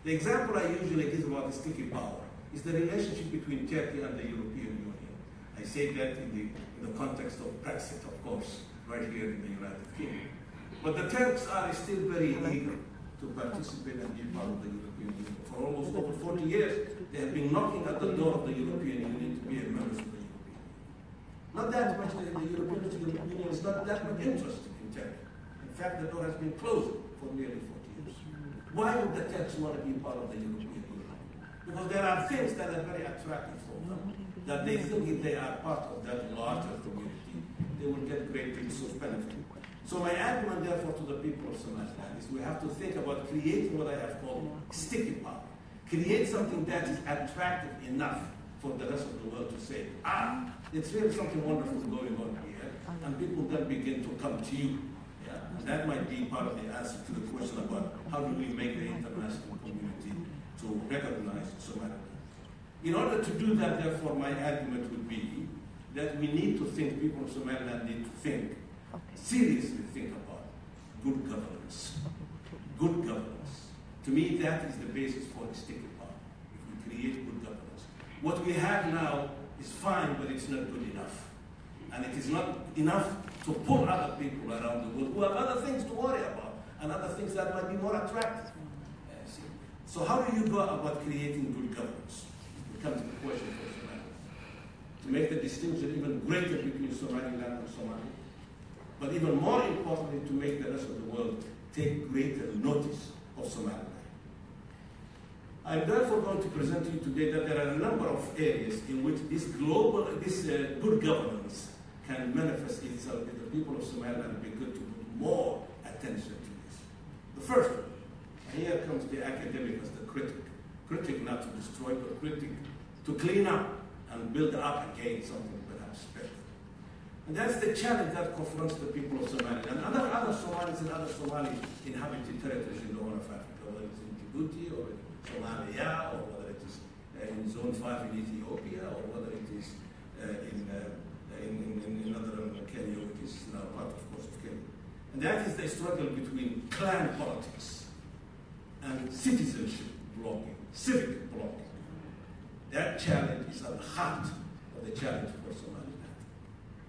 The example I usually give about the sticky power is the relationship between Turkey and the European Union. I say that in the context of Brexit, of course, right here in the United Kingdom. But the Turks are still very eager to participate and be part of the European Union. For almost over 40 years, they have been knocking at the door of the European Union to be a member of the European Union. Not that much, the European Union is not that much interested in Turkey. In fact, the door has been closed for nearly 40 years. Why would the Turks want to be part of the European Union? Because there are things that are very attractive for them, that they think if they are part of that larger community, they will get great deals of benefit. So my argument, therefore, to the people of Somaliland is we have to think about creating what I have called sticky power. Create something that is attractive enough for the rest of the world to say, it's really something wonderful going on here, and people then begin to come to you. Yeah? And that might be part of the answer to the question about how do we make the international community to recognize Somaliland. In order to do that, therefore, my argument would be that we need to think, people of Somaliland need to think, seriously think about good governance. Good governance. To me, that is the basis for the sticky power, if we create good governance. What we have now is fine, but it's not good enough. And it is not enough to pull other people around the world who have other things to worry about and other things that might be more attractive. So how do you go about creating good governance? It comes to the question for Somaliland. To make the distinction even greater between Somaliland and Somalia. But even more importantly, to make the rest of the world take greater notice of Somaliland. I'm therefore going to present to you today that there are a number of areas in which this good governance can manifest itself if the people of Somaliland begin to put more attention to this. The first one, and here comes the academic as the critic. Critic not to destroy, but critic to clean up and build up again something perhaps better. And that's the challenge that confronts the people of Somalia and other Somalis and other Somali inhabited territories in the Horn of Africa, whether it's in Djibouti or in Somalia, or whether it is in Zone 5 in Ethiopia, or whether it is in other Kenya, which is now part, of course, of Kenya. And that is the struggle between clan politics and citizenship blocking, civic blocking. That challenge is at the heart of the challenge for Somaliland.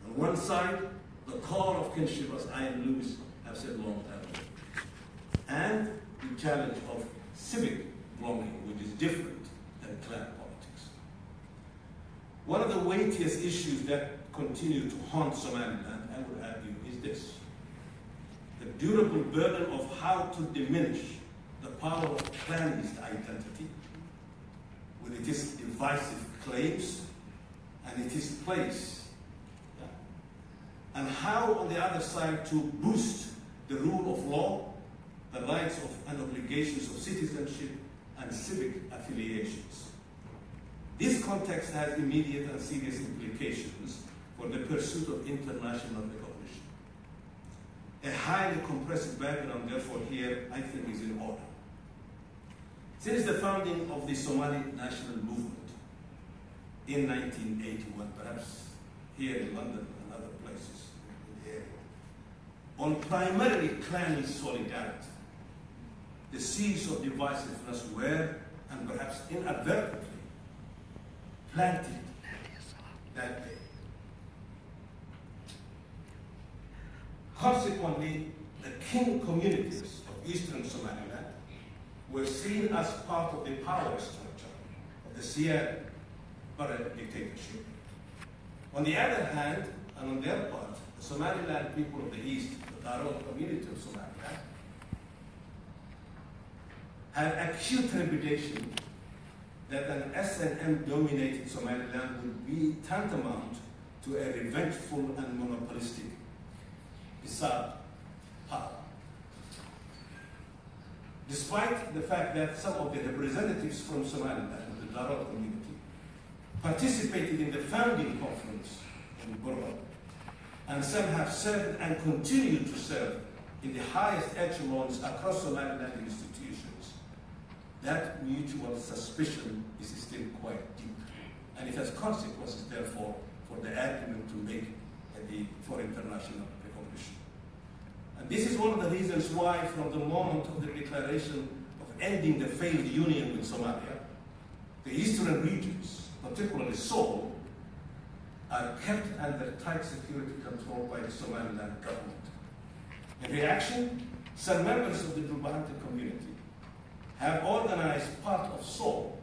On one side, the core of kinship, as Ian Lewis have said a long time ago, and the challenge of civic belonging, which is different than clan politics. One of the weightiest issues that continue to haunt Somaliland, I would argue, is this: the durable burden of how to diminish the power of clanist identity with its divisive claims and its place, and how, on the other side, to boost the rule of law, the rights of and obligations of citizenship and civic affiliations. This context has immediate and serious implications for the pursuit of international recognition. A highly compressed background, therefore, here, I think, is in order. Since the founding of the Somali national movement in 1981, perhaps here in London and other places in the area, on primarily clanist solidarity, the seeds of divisiveness were, and perhaps inadvertently, planted that day. Consequently, the king communities of eastern Somaliland were seen as part of the power structure of the Sierra Barre dictatorship. On the other hand, and on their part, the Somaliland people of the East, the Daro community of Somaliland, had acute trepidation that an SNM-dominated Somaliland would be tantamount to a revengeful and monopolistic bizarre power. Despite the fact that some of the representatives from Somaliland, the Daro community, participated in the founding conference in Burma, and some have served and continue to serve in the highest echelons across Somaliland institutions, that mutual suspicion is still quite deep, and it has consequences, therefore, for the argument to make for international recognition. And this is one of the reasons why, from the moment of the declaration of ending the failed union with Somalia, the eastern regions, particularly Seoul, are kept under tight security control by the Somaliland government. In reaction, some members of the Dhulbahante community have organized part of Seoul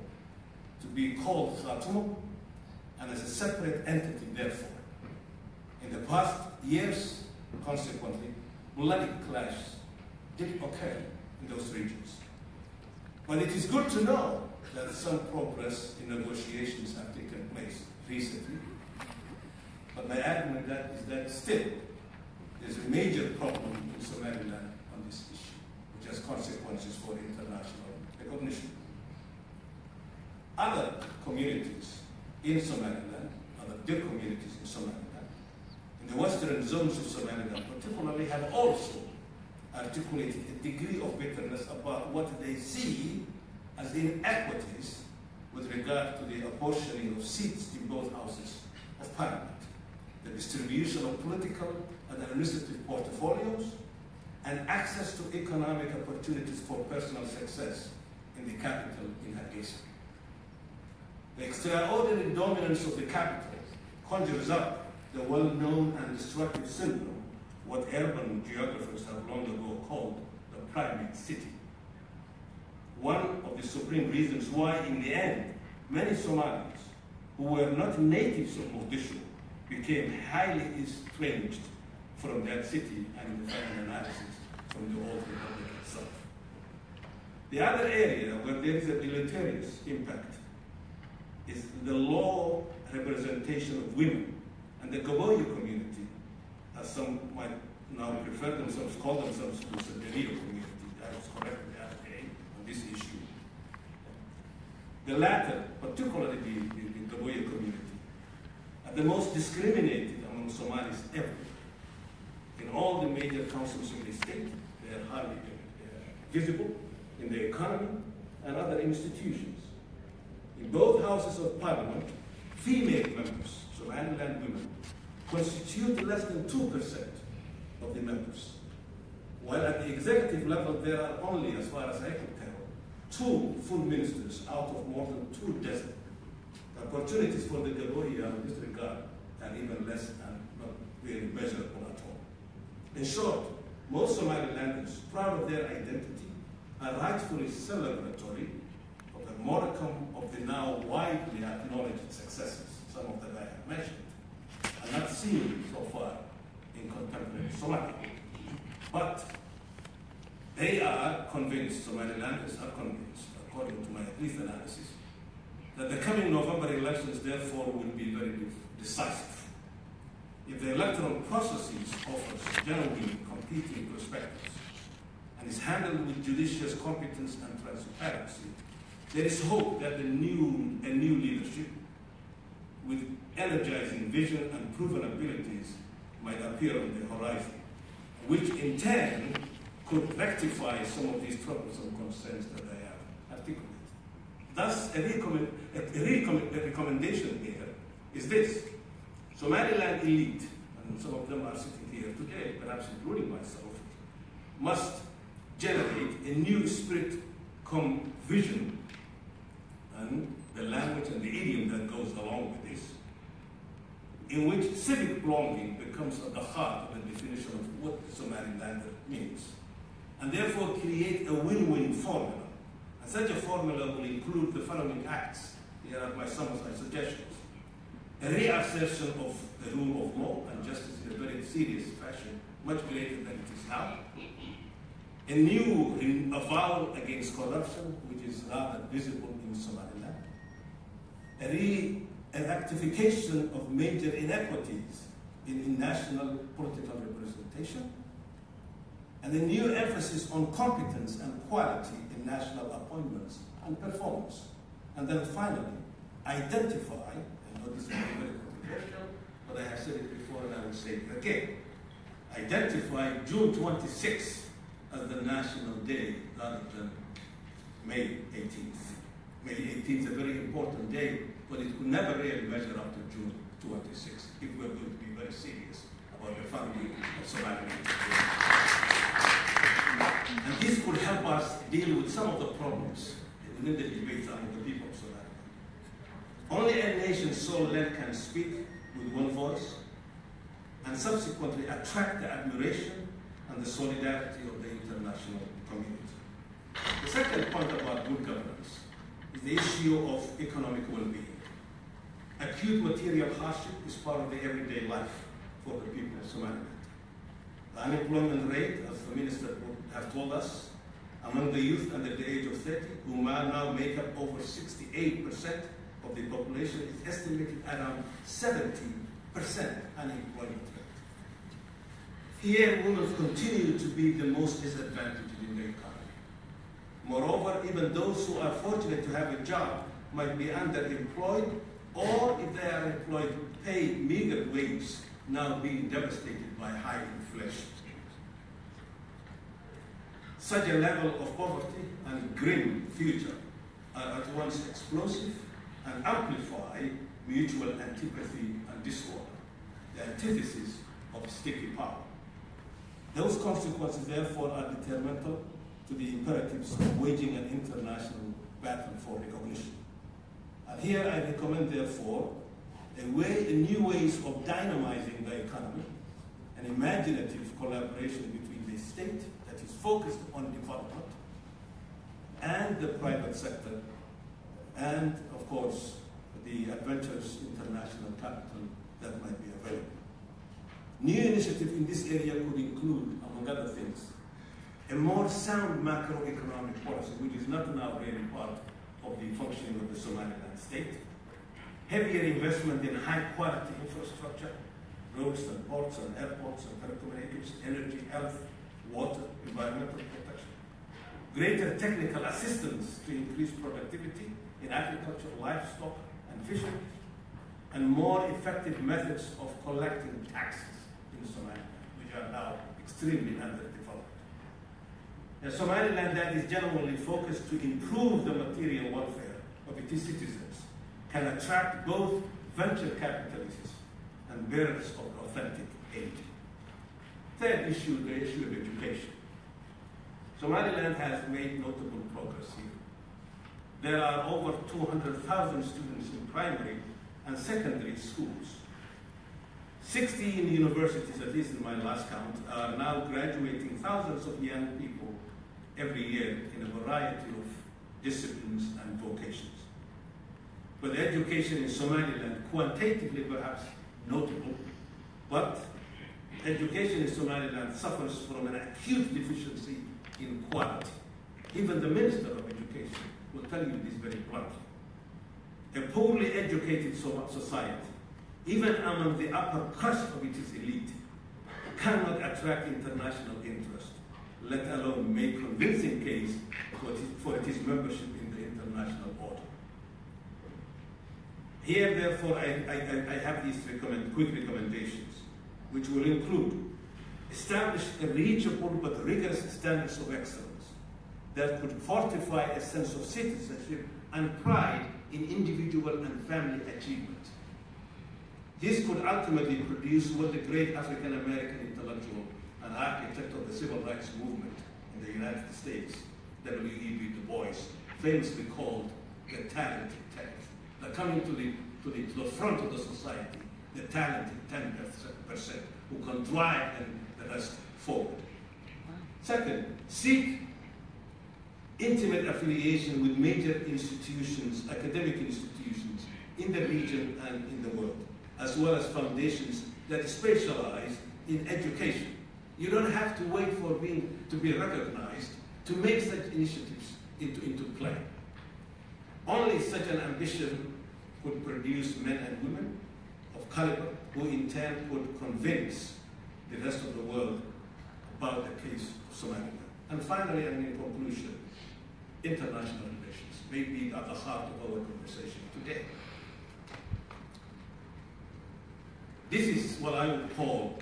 to be called Khartoum and as a separate entity, therefore. In the past years, consequently, bloody clashes did occur in those regions. But it is good to know that some progress in negotiations have taken place recently. But my argument is that still there's a major problem in Somaliland on this issue, which has consequences for international recognition. Other communities in Somaliland, other big communities in Somaliland, in the western zones of Somaliland particularly, have also articulated a degree of bitterness about what they see as inequities with regard to the apportioning of seats in both houses of parliament, the distribution of political and administrative portfolios, and access to economic opportunities for personal success in the capital in Hargeisa. The extraordinary dominance of the capital conjures up the well-known and destructive syndrome, what urban geographers have long ago called the primate city. One of the supreme reasons why, in the end, many Somalis who were not natives of Mogadishu became highly estranged from that city, and in the final analysis, from the old republic itself. The other area where there is a deleterious impact is the low representation of women. And the Gaboya community, as some might now prefer themselves, call themselves the Berio community. I was corrected the other day on this issue. The latter, particularly the Gaboya community, are the most discriminated among Somalis ever. In all the major councils in the state, they are hardly visible in the economy and other institutions. In both houses of parliament, female members, Somaliland women, constitute less than 2% of the members. While at the executive level, there are only, as far as I can tell, 2 full ministers out of more than 2 dozen. The opportunities for the Gaboya in this regard are even less and not really measurable at all. In short, most Somalilanders, proud of their identity, are rightfully celebratory of the modicum of the now widely acknowledged successes, some of that I have mentioned, are not seen so far in contemporary Somalia. But they are convinced, Somalilanders are convinced, according to my at least analysis, that the coming November elections therefore will be very decisive. If the electoral processes offers genuine competing perspectives and is handled with judicious competence and transparency, there is hope that a new leadership with energizing vision and proven abilities might appear on the horizon, which in turn could rectify some of these troublesome concerns that I have articulated. Thus, a recommendation here is this: Somaliland elite, and some of them are sitting here today, perhaps including myself, must generate a new spirit, vision, and the language and the idiom that goes along with this, in which civic belonging becomes at the heart of the definition of what Somalilander means, and therefore create a win-win formula. And such a formula will include the following acts. Here are some of my suggestions. A reassertion of the rule of law and justice in a very serious fashion, much greater than it is now. A new avowal against corruption, which is rather visible in Somaliland. An rectification of major inequities in national political representation. And a new emphasis on competence and quality in national appointments and performance. And then finally, identify, I know this is very controversial, but I have said it before and I will say it again, identify June 26th as the National Day rather than May 18th. May 18th is a very important day, but it could never really measure up to June 26th if we're going to be very serious about the founding of Somaliland. And this could help us deal with some of the problems within the debates among the people of Somaliland. Only a nation so led can speak with one voice and subsequently attract the admiration and the solidarity of the international community. The second point about good governance is the issue of economic well-being. Acute material hardship is part of the everyday life for the people of Somaliland. The unemployment rate, as the minister would have told us, among the youth under the age of 30, who now make up over 68% of the population, is estimated around 70% unemployment rate. Here, women continue to be the most disadvantaged in the economy. Moreover, even those who are fortunate to have a job might be underemployed, or if they are employed, pay meager wages, now being devastated by high inflation. Such a level of poverty and grim future are at once explosive and amplify mutual antipathy and disorder, the antithesis of sticky power. Those consequences, therefore, are detrimental to the imperatives of waging an international battle for recognition. And here I recommend, therefore, new ways of dynamizing the economy, an imaginative collaboration between the state that is focused on development and the private sector, and, of course, the adventurous international capital that might be available. New initiatives in this area could include, among other things, a more sound macroeconomic policy, which is not now really part of the functioning of the Somaliland state, heavier investment in high-quality infrastructure, roads and ports and airports and telecommunications, energy, health, water, environmental protection, greater technical assistance to increase productivity in agriculture, livestock, and fishing, and more effective methods of collecting taxes in Somaliland, which are now extremely underdeveloped. A Somaliland that is genuinely focused to improve the material welfare of its citizens can attract both venture capitalists and bearers of authentic aid. Third issue, the issue of education. Somaliland has made notable progress here. There are over 200,000 students in primary and secondary schools. 16 universities, at least in my last count, are now graduating thousands of young people every year in a variety of disciplines and vocations. but the education in Somaliland, quantitatively perhaps notable, but education in Somaliland suffers from an acute deficiency in quality. Even the Minister of Education will tell you this very bluntly. A poorly educated society, even among the upper crust of its elite, cannot attract international interest, let alone make convincing case for its membership in the international order. Here, therefore, I have these quick recommendations, which will include establish a reachable but rigorous standards of excellence that could fortify a sense of citizenship and pride in individual and family achievement. This could ultimately produce what the great African-American intellectual and architect of the civil rights movement in the United States, W.E.B. Du Bois, famously called the talented 10th. They're coming to the front of the society, the talented 10% who can drive the rest forward. Second, seek intimate affiliation with major institutions, academic institutions in the region and in the world, as well as foundations that specialize in education. You don't have to wait for to be recognized to make such initiatives into play. Only such an ambition could produce men and women of caliber who in turn could convince the rest of the world about the case of Somaliland. And finally, and in conclusion, international relations may be at the heart of our conversation today. This is what I would call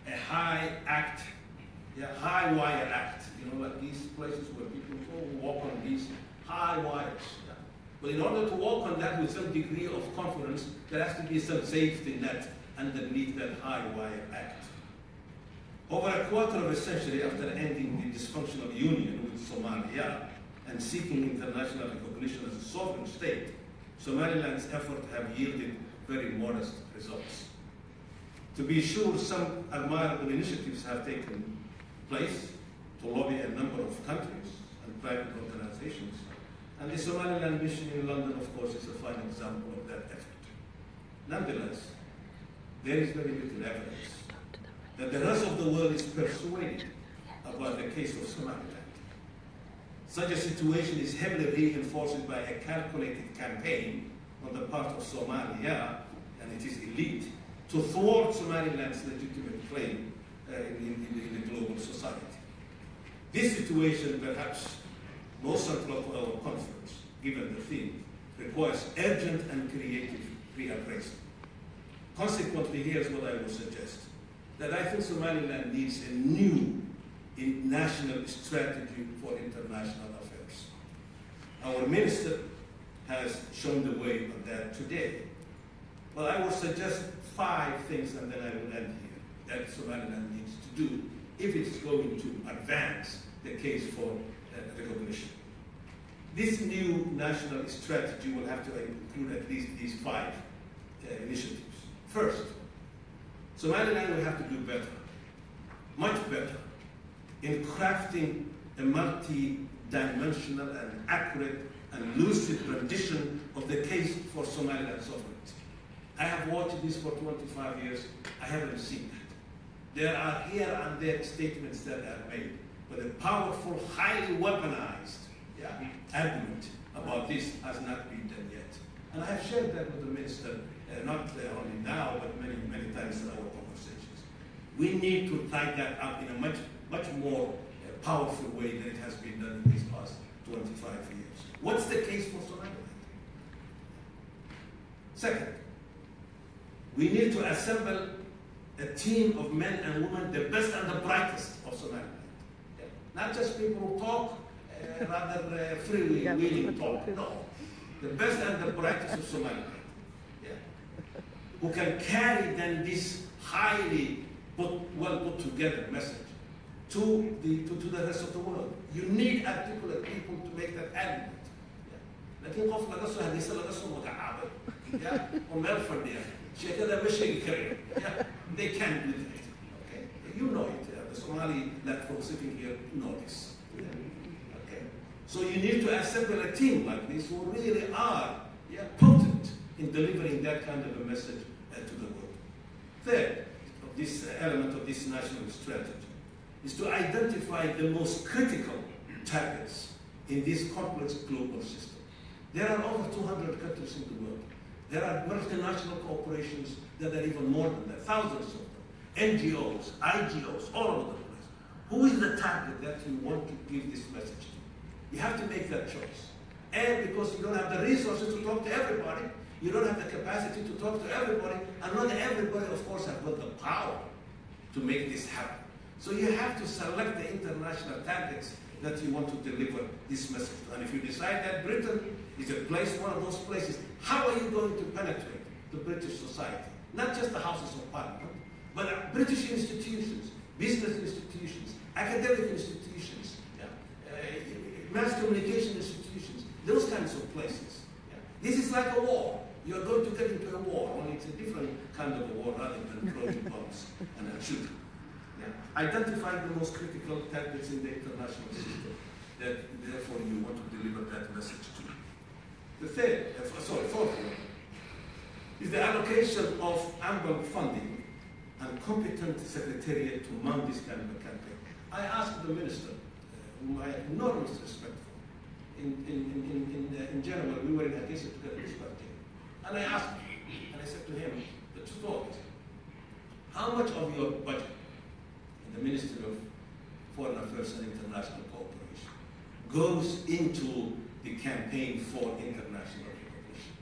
a high wire act, like these places where people go walk on these high wires. Yeah. But in order to walk on that with some degree of confidence, there has to be some safety net underneath that high wire act. Over a quarter of a century after ending the dysfunctional union with Somalia and seeking international recognition as a sovereign state, Somaliland's efforts have yielded very modest results. To be sure, some admirable initiatives have taken place to lobby a number of countries and private organizations. And the Somaliland mission in London, of course, is a fine example of that effort. Nonetheless, there is very little evidence that the rest of the world is persuaded about the case of Somaliland. Such a situation is heavily reinforced by a calculated campaign on the part of Somalia and its elite to thwart Somaliland's legitimate claim in the global society. This situation, perhaps most central to our conference, given the theme, requires urgent and creative reappraisal. Consequently, here's what I would suggest. That I think Somaliland needs a new national strategy for international affairs. Our minister has shown the way on that today. Well, I would suggest 5 things, and then I will end here, that Somaliland needs to do if it's going to advance the case for recognition. This new national strategy will have to include at least these 5 initiatives. First, Somaliland will have to do better, much better, in crafting a multi-dimensional and accurate and lucid rendition of the case for Somaliland sovereignty. I have watched this for 25 years. I haven't seen that. There are here and there statements that are made, but a powerful, highly weaponized argument about this has not been done yet. And I have shared that with the minister, not only now, but many, many times in our conversations. We need to tie that up in a much more powerful way than it has been done in these past 25 years. What's the case for Somaliland? Second, we need to assemble a team of men and women, the best and the brightest of Somaliland. Yeah. Not just people who talk, rather freely-wheeling talk. No. The best and the brightest of Somaliland. Yeah. Who can carry then this highly well put together message to the rest of the world. You need articulate people to make that argument. لكن قف لقى سو هذه سلا قصو متعابد يا ومال فرديا شيء كذا مش يكرر they can't do that. Okay, you know it. The Somali folk sitting here know this. Okay, so you need to assemble a team like this who really are potent in delivering that kind of a message to the world. Third, this element of this national strategy is to identify the most critical targets in this complex global system. There are over 200 countries in the world. There are multinational corporations that are even more than that, thousands of them. NGOs, IGOs, all over the place. Who is the target that you want to give this message to? You have to make that choice. And because you don't have the resources to talk to everybody, you don't have the capacity to talk to everybody, and not everybody, of course, have got the power to make this happen. So you have to select the international targets that you want to deliver this message to. And if you decide that Britain is one of those places, how are you going to penetrate the British society? Not just the Houses of Parliament, but British institutions, business institutions, academic institutions, mass communication institutions, those kinds of places. This is like a war. You're going to get into a war, only it's a different kind of a war rather than throwing bombs and shooting. Identify the most critical targets in the international system that therefore you want to deliver that message to. The fourth one is the allocation of ample funding and competent secretariat to mount this kind of a campaign. I asked the minister, whom I have enormous respect for, in January we were in Hargeisa together this birthday, and I asked him, and I said to him, the two thoughts, how much of your budget in the Ministry of Foreign Affairs and International Cooperation goes into the campaign for international recognition?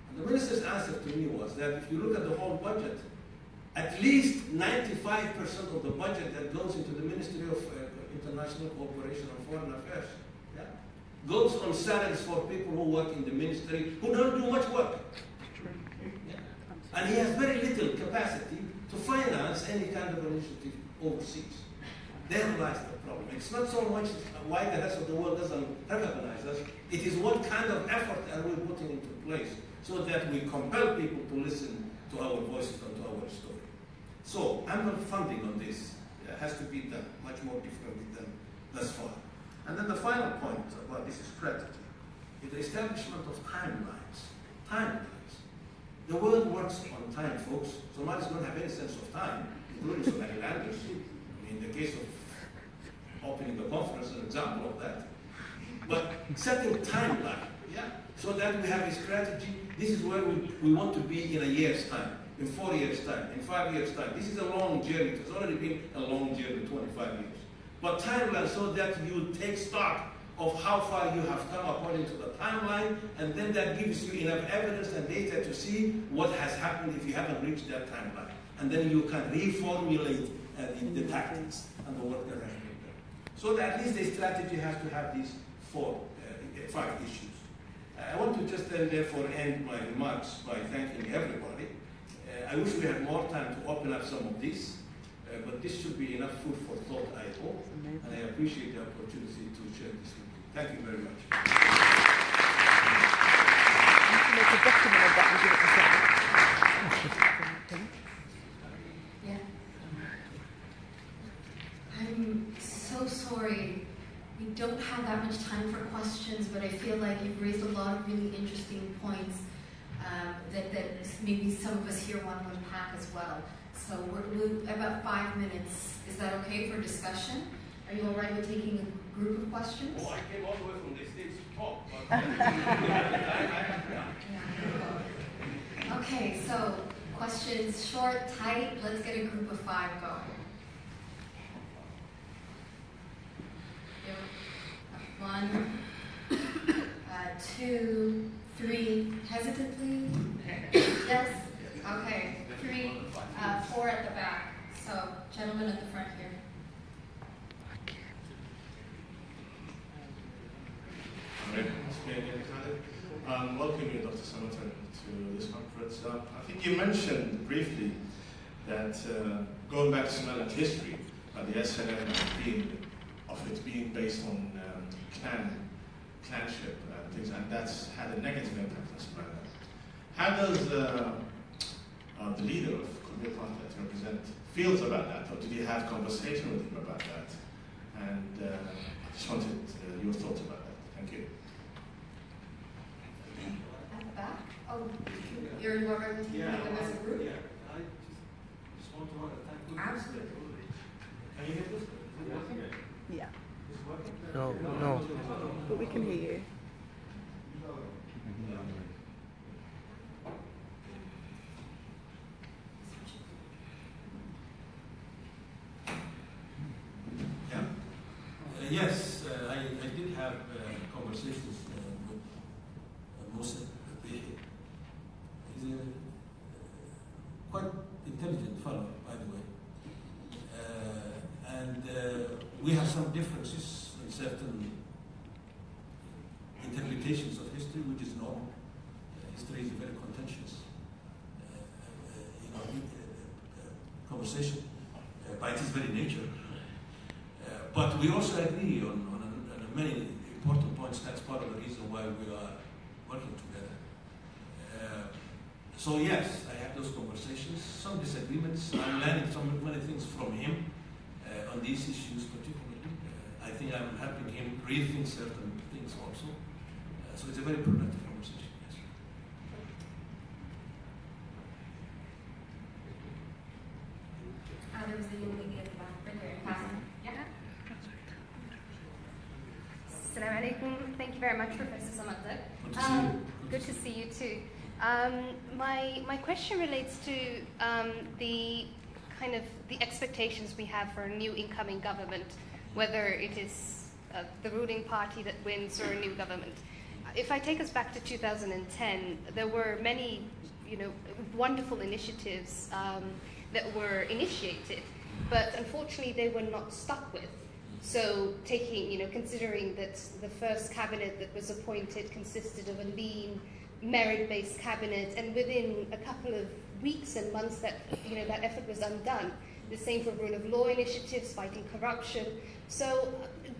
And the minister's answer to me was that if you look at the whole budget, at least 95% of the budget that goes into the Ministry of International Cooperation and Foreign Affairs goes on salaries for people who work in the ministry who don't do much work. And he has very little capacity to finance any kind of initiative overseas. There lies the problem. It's not so much why the rest of the world doesn't recognize us. It is what kind of effort are we putting into place so that we compel people to listen to our voices and to our story. So ample funding on this has to be done much more differently than thus far. And then the final point about this strategy is the establishment of timelines. Timelines. The world works on time, folks. Somalis don't have any sense of time, including Somalilanders. I mean, the case of opening the conference is an example of that. But setting timeline, so that we have a strategy. This is where we want to be in a year's time, in 4 years' time, in 5 years' time. This is a long journey. It's already been a long journey, 25 years. But timeline so that you take stock of how far you have come according to the timeline, and then that gives you enough evidence and data to see what has happened if you haven't reached that timeline. And then you can reformulate the tactics and the work that has been done. So that at least the strategy has to have these 5 issues. I want to just therefore end my remarks by thanking everybody. I wish we had more time to open up some of these. But this should be enough food for thought, I hope, and I appreciate the opportunity to share this with you. Thank you very much. Yeah. I'm so sorry. We don't have that much time for questions, but I feel like you've raised a lot of really interesting points that maybe some of us here want to unpack as well. So we're about 5 minutes. Is that okay for discussion? Are you all right with taking a group of questions? Oh, I came all the way from the States to talk. Okay, so questions short, tight. Let's get a group of 5 going. 1, 2, 3. Hesitantly? Yes? Okay. 3, 4 at the back. So, gentlemen at the front here. Welcome you, Dr. Samatar, to this conference. I think you mentioned briefly that going back to Somaliland history, the SNM of it being based on clanship and things, and that's had a negative impact on Somaliland. How does the leader of Kurdiya party that you represent feels about that, or did you have conversation with him about that? And I just wanted your thoughts about that. Thank you. At the back. Oh, you're going to take them as a group? Yeah, I just want to thank you. Absolutely. Can you hear this? Is it working? Yeah. Is it working? No. But we can hear you. Yeah. Yes, I did have conversations with Musa. He's a quite intelligent fellow, by the way. And we have some differences in certain interpretations of history, which is normal. History is a very contentious conversation by its very nature. But we also agree on many important points. That's part of the reason why we are working together. So yes, I have those conversations, some disagreements. I'm learning many things from him on these issues particularly. I think I'm helping him rethink certain things also. So it's a very productive conversation, yes. There was the young lady at the back, right there. Yeah. Assalamu alaikum. Thank you very much, Professor Samatar. Good to see you. Good to see you too. My question relates to the kind of the expectations we have for a new incoming government, whether it is the ruling party that wins or a new government. If I take us back to 2010, there were many, wonderful initiatives that were initiated, but unfortunately they were not stuck with. So considering that the first cabinet that was appointed consisted of a lean, merit-based cabinet, and within a couple of weeks and months that effort was undone. The same for rule of law initiatives, fighting corruption. So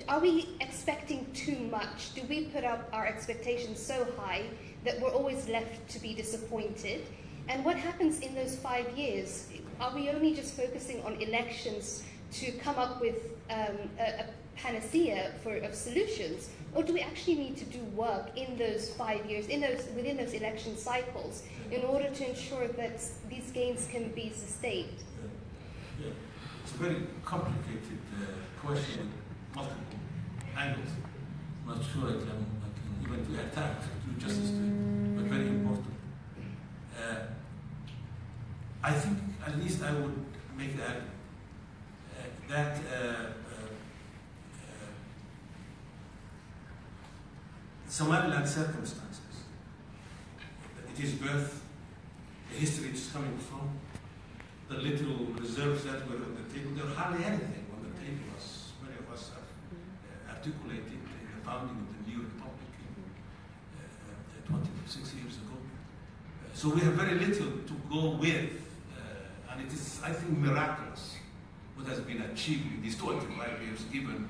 are we expecting too much? Do we put up our expectations so high that we're always left to be disappointed? And what happens in those 5 years? Are we only just focusing on elections to come up with a panacea of solutions? Or do we actually need to do work in those 5 years, within those election cycles, in order to ensure that these gains can be sustained? Yeah. It's a very complicated question with multiple angles. I'm not sure I can even attack to do justice to it, but very important. I think at least I would make that Somaliland circumstances, it is birth, the history it's coming from, the little reserves that were on the table, there were hardly anything on the table, as many of us have articulated in the founding of the new republic 26 years ago. So we have very little to go with, and it is, I think, miraculous what has been achieved in these 25 years, given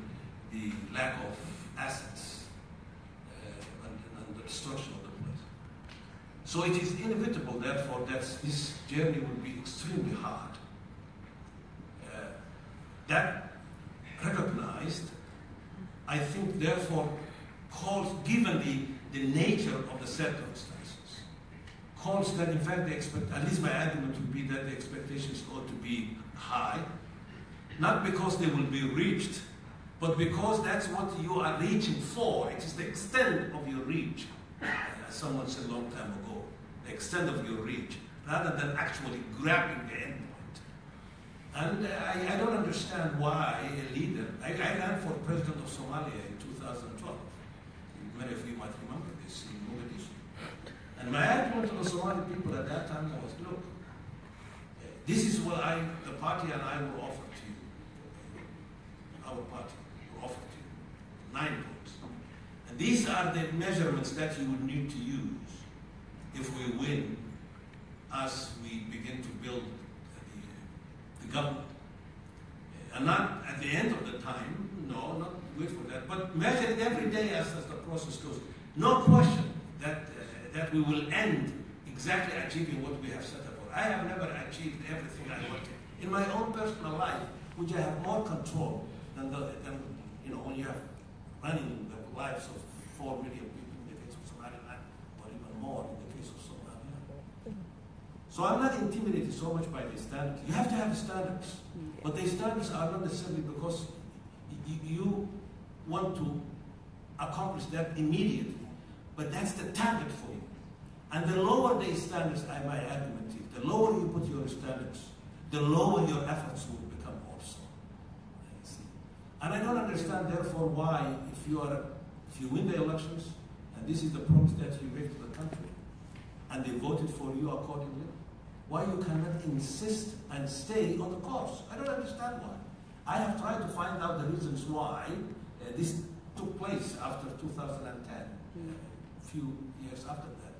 the lack of assets and the destruction of the place. So it is inevitable, therefore, that this journey will be extremely hard. That recognized, I think, therefore, given the nature of the circumstances, calls that, in fact, at least my argument would be that the expectations ought to be high, not because they will be reached, but because that's what you are reaching for. It is the extent of your reach, as someone said a long time ago, the extent of your reach, rather than actually grabbing the end point. And I don't understand why a leader, I ran for president of Somalia in 2012. Many of you might remember this in Mogadishu. And my argument to the Somali people at that time was, look, this is what the party and I will offer to you. Our party will offer to you 9 votes. And these are the measurements that you would need to use if we win as we begin to build the government. And not at the end of the time, no, not wait for that, but measure it every day as the process goes. No question that we will end exactly achieving what we have set up for. I have never achieved everything I wanted. In my own personal life, which I have more control than when you have running the lives of 4 million people in the case of Somaliland, or even more in the case of So I'm not intimidated so much by the standards. You have to have standards. But the standards are not necessarily because you want to accomplish that immediately. But that's the target for you. And the lower the standards, my argument is, the lower you put your standards, the lower your efforts will become also. And I don't understand, therefore, why, if you win the elections, and this is the promise that you gave to the country, and they voted for you accordingly, why you cannot insist and stay on the course. I don't understand why. I have tried to find out the reasons why this took place after 2010, a few years after that.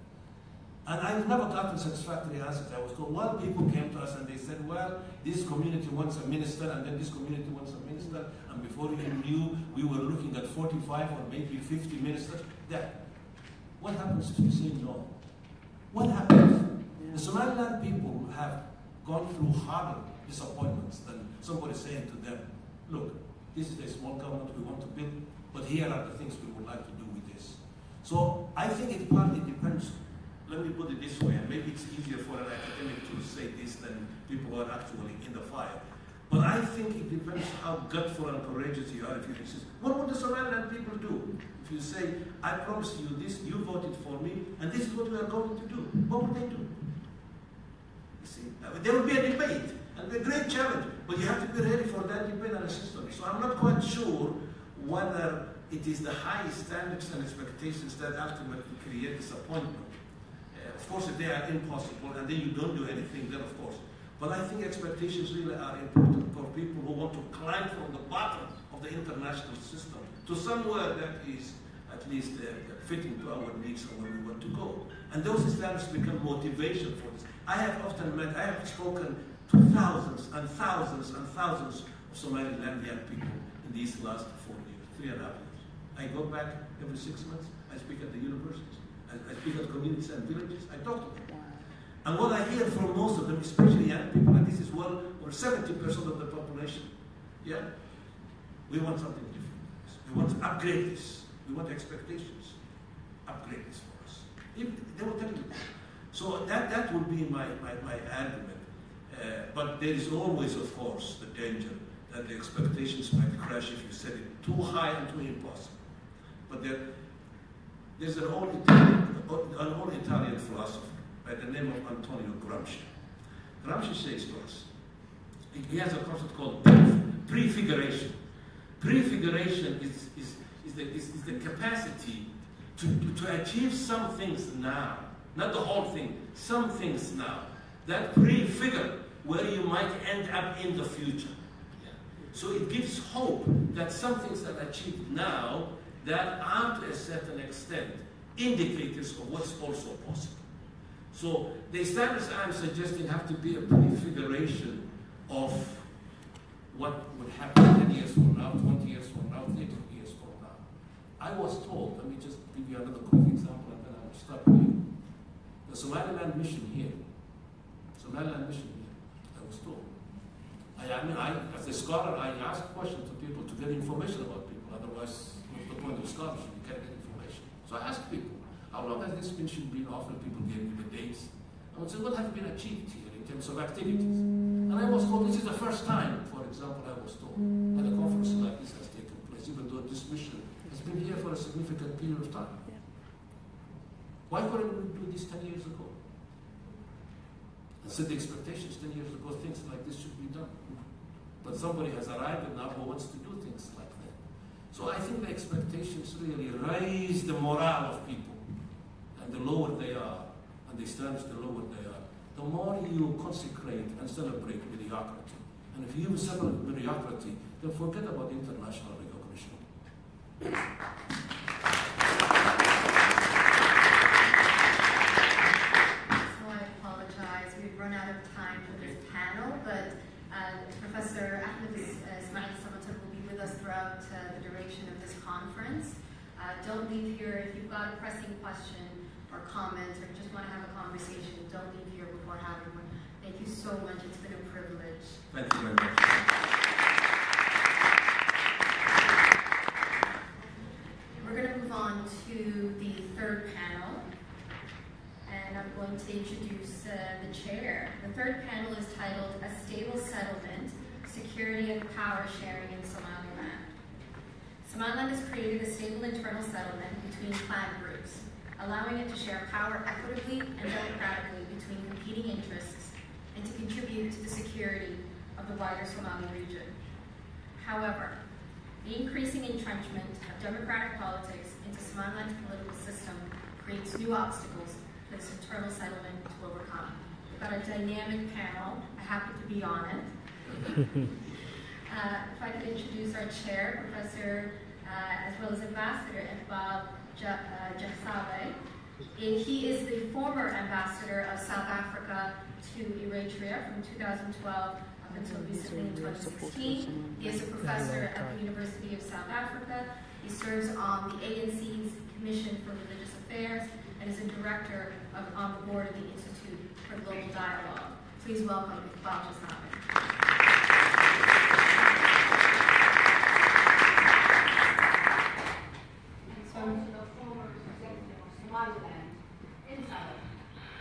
And I've never gotten satisfactory answers. I was told, well, people came to us and they said, well, this community wants a minister, and then this community wants a minister, and before you knew, we were looking at 45 or maybe 50 ministers. What happens if you say no? What happens? The Somaliland people have gone through harder disappointments than somebody saying to them, look, this is a small government we want to build, but here are the things we would like to do with this. So I think it partly depends. Let me put it this way, and maybe it's easier for an academic to say this than people who are actually in the fire. But I think it depends how gutful and courageous you are if you insist. What would the Somaliland people do? If you say, I promised you this, you voted for me, and this is what we are going to do, what would they do? You see, there will be a debate, and a great challenge, but you have to be ready for that debate and assist on it. So I'm not quite sure whether it is the high standards and expectations that ultimately create disappointment. Of course, if they are impossible and then you don't do anything, then of course. But I think expectations really are important for people who want to climb from the bottom of the international system to somewhere that is at least fitting to our needs and where we want to go. And those standards become motivation for this. I have spoken to thousands and thousands and thousands of Somaliland young people in these last 4 years, 3.5 years. I go back every 6 months, I speak at the universities. I speak at communities and villages, I talk to them. And what I hear from most of them, especially young people, and this is well over 70% of the population, yeah, we want something different. We want to upgrade this. We want expectations. Upgrade this for us. They will tell you. So that would be my argument. But there is always, of course, the danger that the expectations might crash if you set it too high and too impossible. But there's an old Italian philosopher by the name of Antonio Gramsci. Gramsci says to us, he has a concept called prefiguration. Prefiguration is the capacity to achieve some things now, not the whole thing, some things now, that prefigure where you might end up in the future. Yeah. So it gives hope that some things are achieved now that are, to a certain extent, indicators of what's also possible. So the standards I'm suggesting have to be a prefiguration of what would happen 10 years from now, 20 years from now, 30 years from now. I was told, let me just give you another quick example and then I'll stop here. The Somaliland mission here, I was told. As a scholar, I ask questions to people to get information about people, otherwise, what's the point of scholarship? You can't get information. So I asked people, how long has this mission been offered? People gave me the dates. I would say, what has been achieved here in terms of activities? And I was told this is the first time, for example, I was told, that a conference like this has taken place, even though this mission has been here for a significant period of time. Yeah. Why couldn't we do this 10 years ago? And set the expectations 10 years ago, things like this should be done. But somebody has arrived and now who wants to do things like that. So I think the expectations really raise the morale of people. And the lower they are, and the standards, the lower they are, the more you consecrate and celebrate mediocrity. And if you celebrate mediocrity, then forget about international recognition. So I apologize. We've run out of time for this panel, but Professor Samatar will be with us throughout the duration of this conference. Don't leave here if you've got a pressing question or comment or just want to have a conversation. Don't leave here before having one. Thank you so much. It's been a privilege. Thank you very much. We're going to move on to the third panel, and I'm going to introduce the chair. The third panel is titled A Stable Settlement, Security and Power Sharing in Somaliland. Somaliland has created a stable internal settlement between clan groups, allowing it to share power equitably and democratically between competing interests and to contribute to the security of the wider Somali region. However, the increasing entrenchment of democratic politics into Somaliland's political system creates new obstacles for this internal settlement to overcome. We've got a dynamic panel. I happen to be on it. If I could introduce our chair, Professor, as well as Ambassador Iqbal Jahsabe. He is the former ambassador of South Africa to Eritrea from 2012 up until recently in 2016. He is a professor at the University of South Africa. He serves on the ANC's Commission for Religious Affairs and is a director on the board of the Institute for Global Dialogue. Please welcome Iqbal Jahsabe.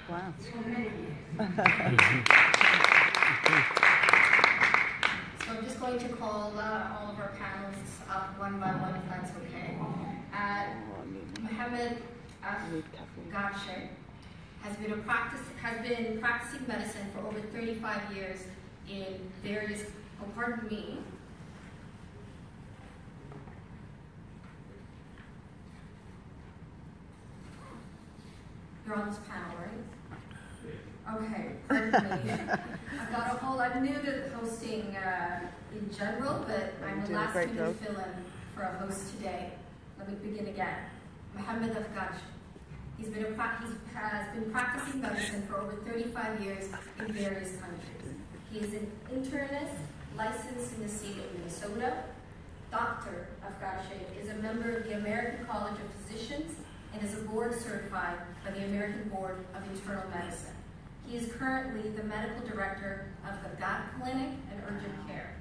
Wow. So I'm just going to call all of our panelists up one by one, if that's okay. Mohammed Afgache has been practicing medicine for over 35 years in various. Oh, pardon me. You're on this panel, right? Okay, pardon me. I've got a whole, I'm new to hosting in general, but I'm the last one to fill in for a host today. Let me begin again. Mohammed Afgache. He has been practicing medicine for over 35 years in various countries. He is an internist licensed in the state of Minnesota. Dr. Afgache is a member of the American College of Physicians and is a board certified by the American Board of Internal Medicine. He is currently the medical director of the gut clinic and urgent care.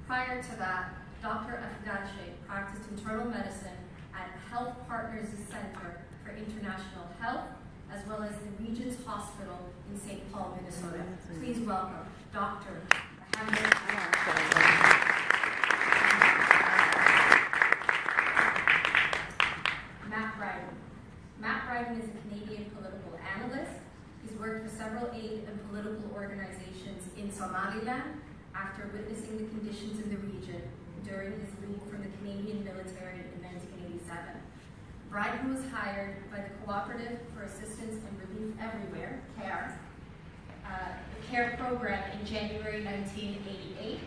Prior to that, Dr. Afgache practiced internal medicine at Health Partners Center for International Health, as well as the Regents Hospital in St. Paul, Minnesota. Please welcome Dr. Mohammed Afgache. Matt Bryden is a Canadian political analyst. He's worked for several aid and political organizations in Somaliland after witnessing the conditions in the region during his leave from the Canadian military in 1987. Bryden was hired by the Cooperative for Assistance and Relief Everywhere, CARE, the CARE program in January 1988,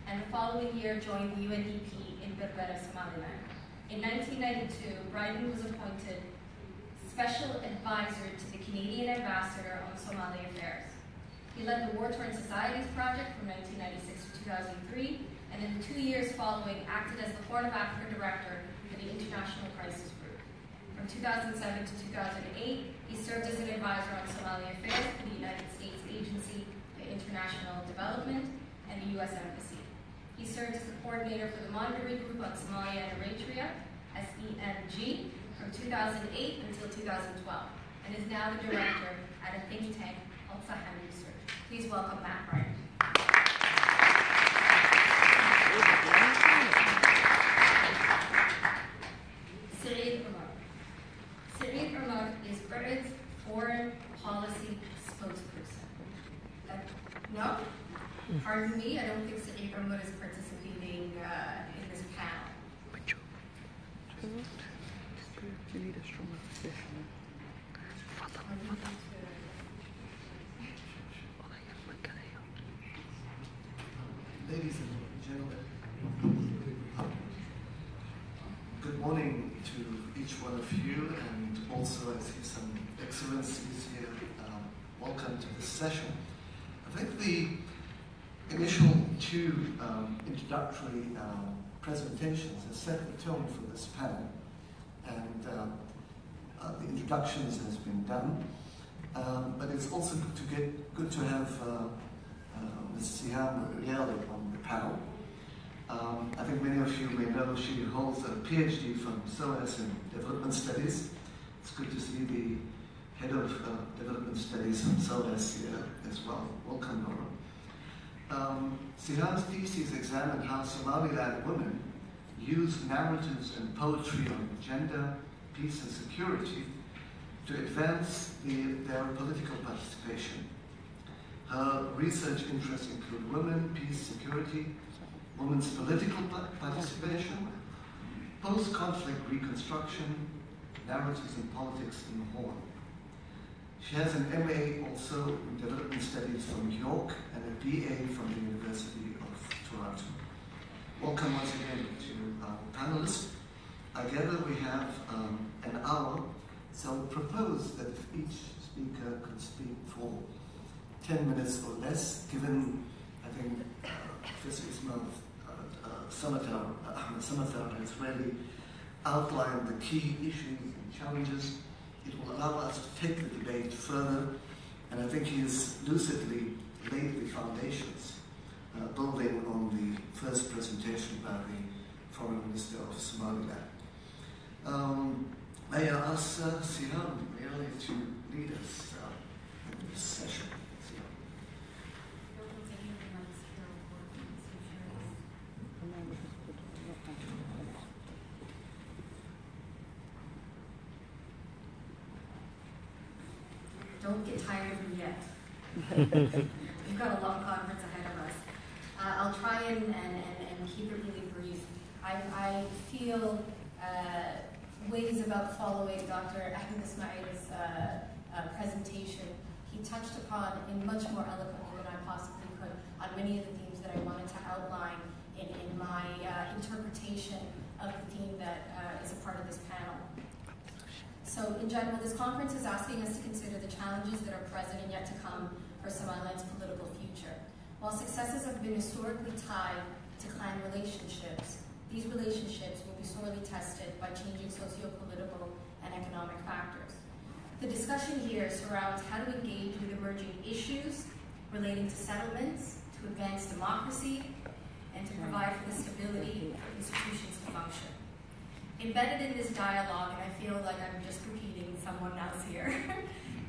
and the following year joined the UNDP in Berbera, Somaliland. In 1992, Bryden was appointed Special Advisor to the Canadian Ambassador on Somali Affairs. He led the War-Torn Societies Project from 1996 to 2003, and in the 2 years following, acted as the Horn of Africa Director for the International Crisis Group. From 2007 to 2008, he served as an advisor on Somali Affairs for the United States Agency for International Development and the U.S. Embassy. He served as the coordinator for the Monitoring Group on Somalia and Eritrea, SEMG, from 2008 until 2012, and is now the director at a think tank called Saham Research. Please welcome Matt Bryden. Saeed Umar is Britain's foreign policy spokesperson. No? Pardon me, I don't think Saeed Umar is participating in this panel. You need a stronger position. Ladies and gentlemen, good morning to each one of you, and also I see some excellencies here. Welcome to this session. I think the initial two introductory presentations have set the tone for this panel, and the introductions has been done, but it's also good to have Ms. Siham Riali on the panel. I think many of you may know she holds a PhD from SOAS in Development Studies. It's good to see the Head of Development Studies from SOAS here as well. Welcome, Nora. Sihan's thesis examined how Somaliland women use narratives and poetry on gender, peace and security to advance their political participation. Her research interests include women, peace, security, women's political participation, post-conflict reconstruction, narratives and politics in the Horn. She has an MA also in Development Studies from York and a BA from the University of Toronto. Welcome once again to our panelists. I gather we have an hour, so I would propose that if each speaker could speak for 10 minutes or less, given, I think, Professor Ismail Samatar has really outlined the key issues and challenges. It will allow us to take the debate further, and I think he has lucidly laid the foundations, building on the first presentation by the Foreign Minister of Somaliland. May I ask Sihan really to lead us in this session? Don't get tired of me yet. We've got a long conference ahead of us. I'll try and keep it really brief. I feel ways about following Dr. Ahmed Ismail's presentation. He touched upon, in much more eloquently than I possibly could, on many of the themes that I wanted to outline in my interpretation of the theme that is a part of this panel. So in general, this conference is asking us to consider the challenges that are present and yet to come for Somaliland's political future. While successes have been historically tied to clan relationships, these relationships will be sorely tested by changing socio-political and economic factors. The discussion here surrounds how to engage with emerging issues relating to settlements, to advance democracy, and to provide for the stability of institutions to function. Embedded in this dialogue, and I feel like I'm just repeating someone else here,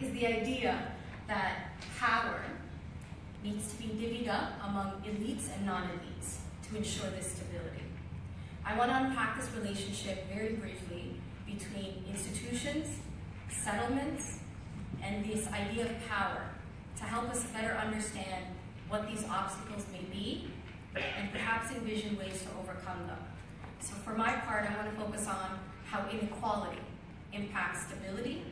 is the idea that power needs to be divvied up among elites and non-elites to ensure this stability. I want to unpack this relationship very briefly between institutions, settlements, and this idea of power to help us better understand what these obstacles may be and perhaps envision ways to overcome them. So for my part, I want to focus on how inequality impacts stability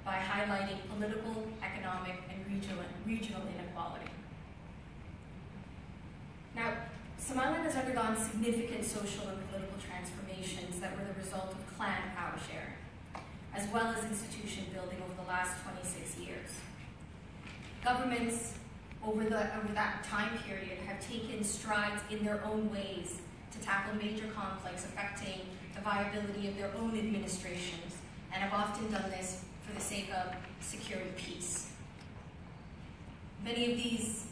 by highlighting political, economic, and regional inequality. Now, Somaliland has undergone significant social and political transformations that were the result of clan power sharing, as well as institution building over the last 26 years. Governments over that time period have taken strides in their own ways to tackle major conflicts affecting the viability of their own administrations, and have often done this for the sake of securing peace. Many of these